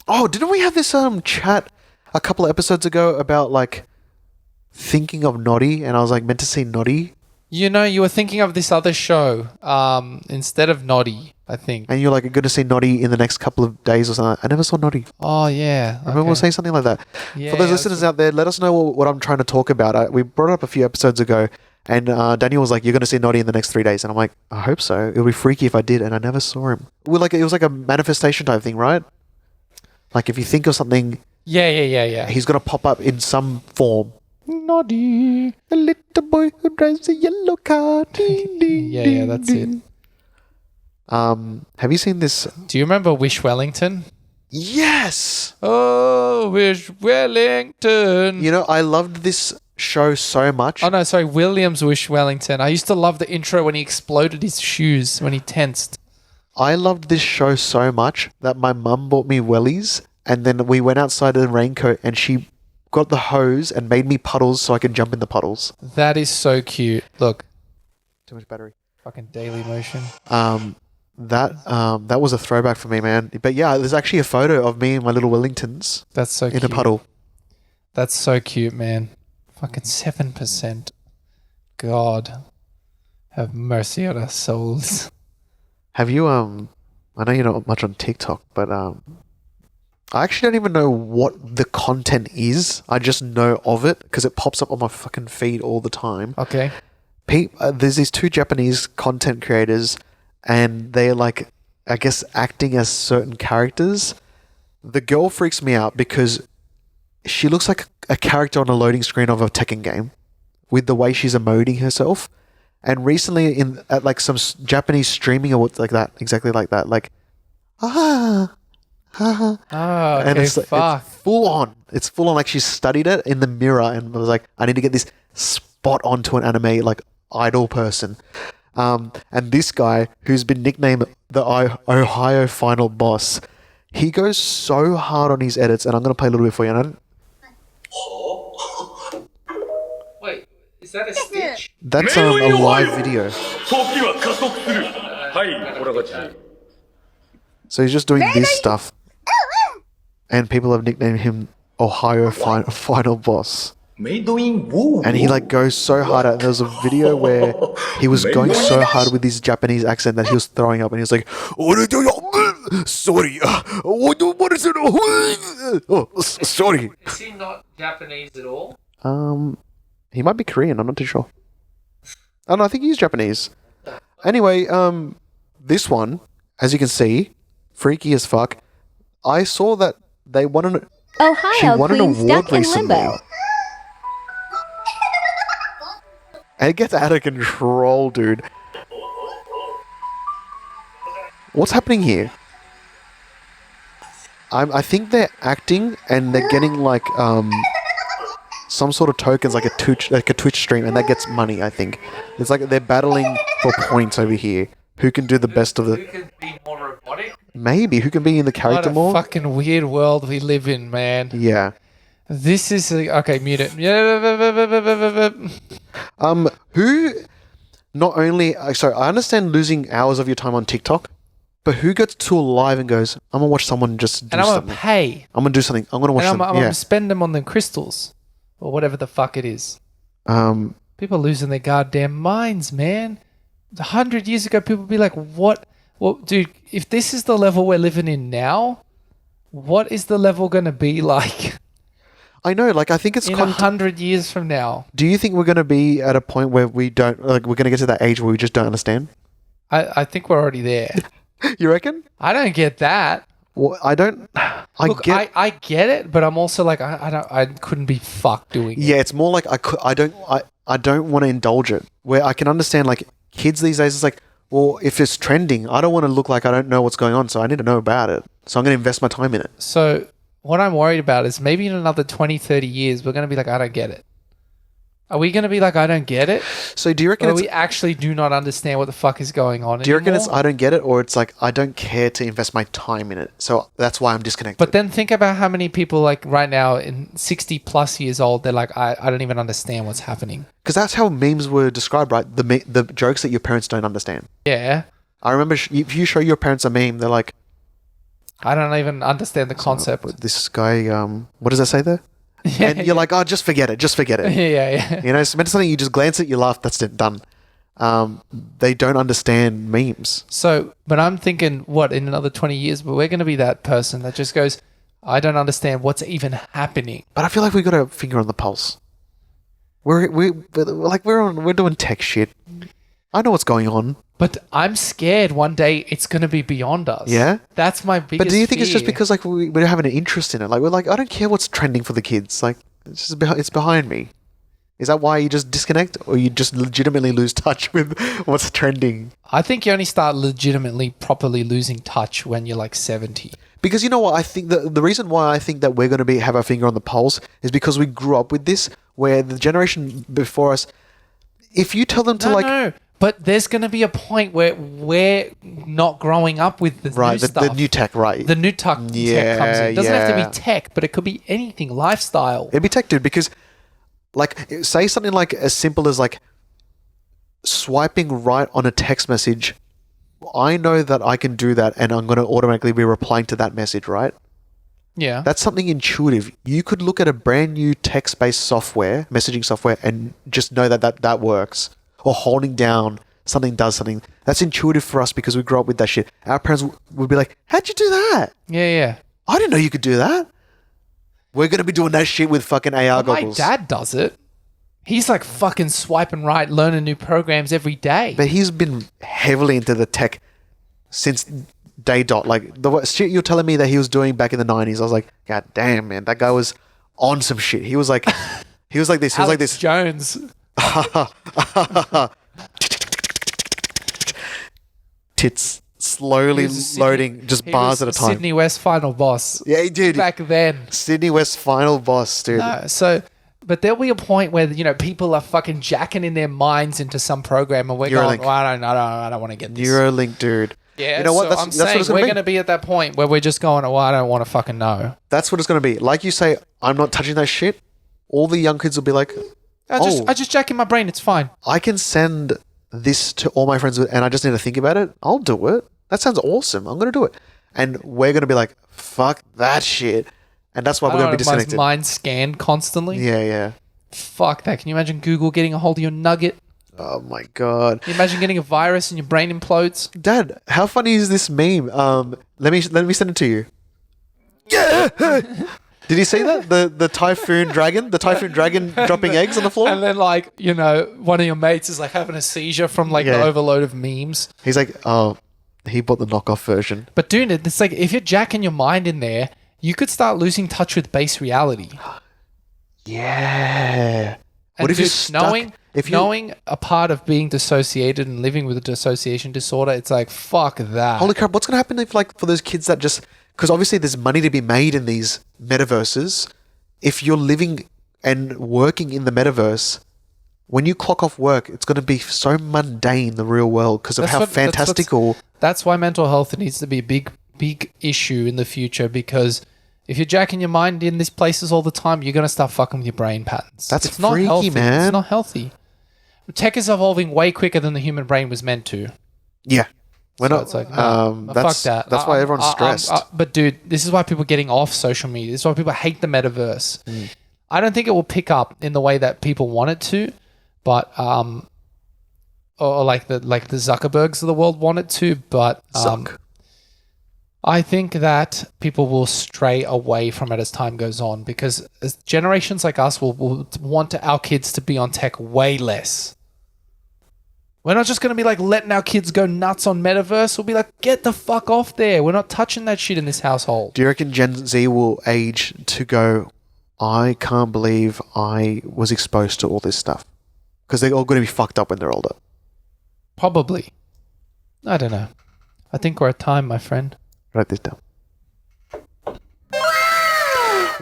Oh, didn't we have this chat a couple of episodes ago about like thinking of Noddy, and I was like meant to see Noddy? You know, you were thinking of this other show instead of Noddy, I think. And you're like, going to see Noddy in the next couple of days or something. I never saw Noddy. Oh, yeah. I remember we were saying something like that. Yeah, For those listeners out there, let us know what I'm trying to talk about. We brought it up a few episodes ago, and Daniel was like, you're going to see Noddy in the next 3 days. And I'm like, I hope so. It would be freaky if I did, and I never saw him. It was like a manifestation type thing, right? Like if you think of something... Yeah. He's going to pop up in some form. Noddy. A little boy who drives a yellow car. Yeah, that's it. Have you seen this? Do you remember Wish Wellington? Yes! Oh, Wish Wellington. You know, I loved this show so much. Oh, no, sorry. Williams Wish Wellington. I used to love the intro when he exploded his shoes, when he tensed. I loved this show so much that my mum bought me wellies, and then we went outside in the raincoat and she got the hose and made me puddles so I could jump in the puddles. That is so cute. Look. Too much battery. Fucking Daily Motion. That was a throwback for me, man. But yeah, there's actually a photo of me and my little Wellingtons. That's so in cute. a puddle. That's so cute, man. Fucking 7%. God. Have mercy on our souls. Have you, I know you're not much on TikTok, but I actually don't even know what the content is. I just know of it because it pops up on my fucking feed all the time. Okay. There's these two Japanese content creators, and they're like, I guess, acting as certain characters. The girl freaks me out because she looks like a character on a loading screen of a Tekken game with the way she's emoting herself. And recently at like some Japanese streaming awards like that, exactly like that, like, Oh, okay, and it's full on. It's full on, like she studied it in the mirror and was like, I need to get this spot onto an anime like idol person. And this guy, who's been nicknamed the Ohio Final Boss, he goes so hard on his edits, and I'm going to play a little bit for you. Wait, is that a Stitch? That's a live video. So he's just doing this stuff. And people have nicknamed him Ohio Final Boss. And he like goes so hard at it. There was a video where he was going so hard with his Japanese accent that he was throwing up, and he was like, sorry, what is it? Oh, sorry. Is he not Japanese at all? He might be Korean, I'm not too sure. Oh no, I think he's Japanese. Anyway, this one, as you can see, freaky as fuck. I saw that they won an award recently. And it gets out of control, dude. What's happening here? I think they're acting and they're getting like some sort of tokens, like a Twitch stream, and that gets money. I think it's like they're battling for points over here. Who can do the best of the? Who can be more robotic? Maybe who can be in the character more? What a fucking weird world we live in, man. Yeah. This is okay. Mute it. Who? Not only sorry, I understand losing hours of your time on TikTok, but who goes to a live and goes, "I'm gonna watch someone just do something. I'm gonna pay. I'm gonna do something. I'm gonna watch them. I'm gonna spend them on the crystals or whatever the fuck it is." People are losing their goddamn minds, man. 100 years ago, people would be like, "What? Well, dude, if this is the level we're living in now, what is the level gonna be like?" I know, like I think it's in 100 years from now. Do you think we're going to be at a point where we don't we're going to get to that age where we just don't understand? I think we're already there. You reckon? I don't get that. Well, I don't. I get it, but I'm also like I couldn't be fucked doing it. Yeah, it's more like I don't want to indulge it. Where I can understand like kids these days, it's like, well, if it's trending, I don't want to look like I don't know what's going on, so I need to know about it. So I'm going to invest my time in it. So what I'm worried about is maybe in another 20, 30 years, we're going to be like, I don't get it. Are we going to be like, I don't get it? So do you reckon we actually do not understand what the fuck is going on? Do you reckon it's I don't get it, or it's like I don't care to invest my time in it, so that's why I'm disconnected? But then think about how many people like right now in 60 plus years old, they're like, I don't even understand what's happening. Because that's how memes were described, right? The jokes that your parents don't understand. Yeah. I remember if you show your parents a meme, they're like, I don't even understand the concept. This guy, what does that say there? Yeah, and you're like, oh, just forget it. Yeah. You know, it's meant to something you just glance at, you laugh, that's it, done. They don't understand memes. So, but I'm thinking, what, in another 20 years, but we're going to be that person that just goes, I don't understand what's even happening. But I feel like we've got a finger on the pulse. We're doing tech shit. I know what's going on. But I'm scared one day it's going to be beyond us. Yeah? That's my biggest But do you think fear. it's just because like we're having an interest in it? Like we're like, I don't care what's trending for the kids. Like it's just it's behind me. Is that why you just disconnect, or you just legitimately lose touch with what's trending? I think you only start legitimately properly losing touch when you're like 70. Because you know what? I think the reason why I think that we're going to have our finger on the pulse is because we grew up with this, where the generation before us, if you tell them to No. But there's going to be a point where we're not growing up with the new stuff. The new tech, right. The new tech comes in. It doesn't have to be tech, but it could be anything, lifestyle. It'd be tech, dude, because like say something like as simple as like swiping right on a text message. I know that I can do that and I'm going to automatically be replying to that message, right? Yeah. That's something intuitive. You could look at a brand new text-based software, messaging software, and just know that works. Or holding down something does something. That's intuitive for us because we grew up with that shit. Our parents would be like, how'd you do that? Yeah. I didn't know you could do that. We're going to be doing that shit with fucking AR goggles. My dad does it. He's like fucking swiping right, learning new programs every day. But he's been heavily into the tech since day dot. Like the shit you're telling me that he was doing back in the 90s, I was like, God damn, man, that guy was on some shit. He was like this. He was like this. Jones. Tits slowly loading, just bars at a time. Sydney West final boss. Yeah, he did. Back then. Sydney West final boss, dude. No, but there'll be a point where, you know, people are fucking jacking in their minds into some program and we're going, oh, I don't want to get this. Neuralink, dude. Yeah, you know what? I'm saying we're going to be at that point where we're just going, oh, I don't want to fucking know. That's what it's going to be. Like you say, I'm not touching that shit. All the young kids will be like, I just jack in my brain. It's fine. I can send this to all my friends and I just need to think about it. I'll do it. That sounds awesome. I'm going to do it. And we're going to be like, fuck that shit. And that's why we're going to be disconnected. Mind scanned constantly. Yeah. Fuck that. Can you imagine Google getting a hold of your nugget? Oh my god. Can you imagine getting a virus and your brain implodes? Dad, how funny is this meme? Let me send it to you. Yeah. Did you see that? The typhoon dragon? The typhoon dragon dropping eggs on the floor? And then, like, you know, one of your mates is like having a seizure from like the overload of memes. He's like, oh, he bought the knockoff version. But dude, it's like if you're jacking your mind in there, you could start losing touch with base reality. Yeah. And what if dude, you're stuck? knowing a part of being dissociated and living with a dissociation disorder, it's like, fuck that. Holy crap, what's going to happen if, like, for those kids that just... Because obviously there's money to be made in these metaverses. If you're living and working in the metaverse, when you clock off work, it's going to be so mundane, the real world, because of how fantastical... That's why mental health needs to be a big issue in the future, because if you're jacking your mind in these places all the time, you're going to start fucking with your brain patterns. That's it's not freaky, healthy. man. It's not healthy. Tech is evolving way quicker than the human brain was meant to. Yeah. We're So not. it's like, fuck that. That's why everyone's stressed. But dude, this is why people are getting off social media. This is why people hate the metaverse. I don't think it will pick up in the way that people want it to, but or like the Zuckerbergs of the world want it to. But I think that people will stray away from it as time goes on, because as generations like us will want our kids to be on tech way less. We're not just going to be like letting our kids go nuts on metaverse. We'll be like, get the fuck off there. We're not touching that shit in this household. Do you reckon Gen Z will age to go, I can't believe I was exposed to all this stuff? Because they're all going to be fucked up when they're older. Probably. I don't know. I think we're at time, my friend. Write this down.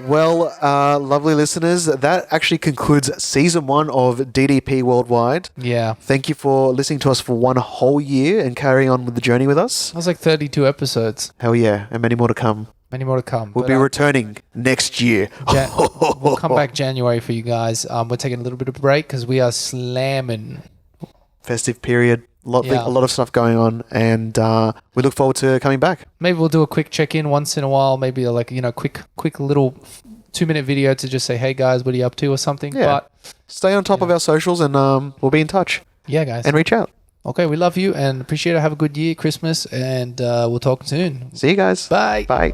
Well, lovely listeners, that actually concludes season 1 of DDP Worldwide. Yeah. Thank you for listening to us for 1 whole year and carrying on with the journey with us. That was like 32 episodes. Hell yeah, and many more to come. Many more to come. We'll be returning next year. We'll come back January for you guys. We're taking a little bit of a break because we are slamming. Festive period. A lot of stuff going on, and we look forward to coming back. Maybe we'll do a quick check-in once in a while. Maybe like, you know, quick little 2-minute video to just say, hey guys, what are you up to or something. Yeah. But stay on top of our socials, and we'll be in touch. Yeah, guys. And reach out. Okay, we love you and appreciate it. Have a good year, Christmas, and we'll talk soon. See you guys. Bye. Bye.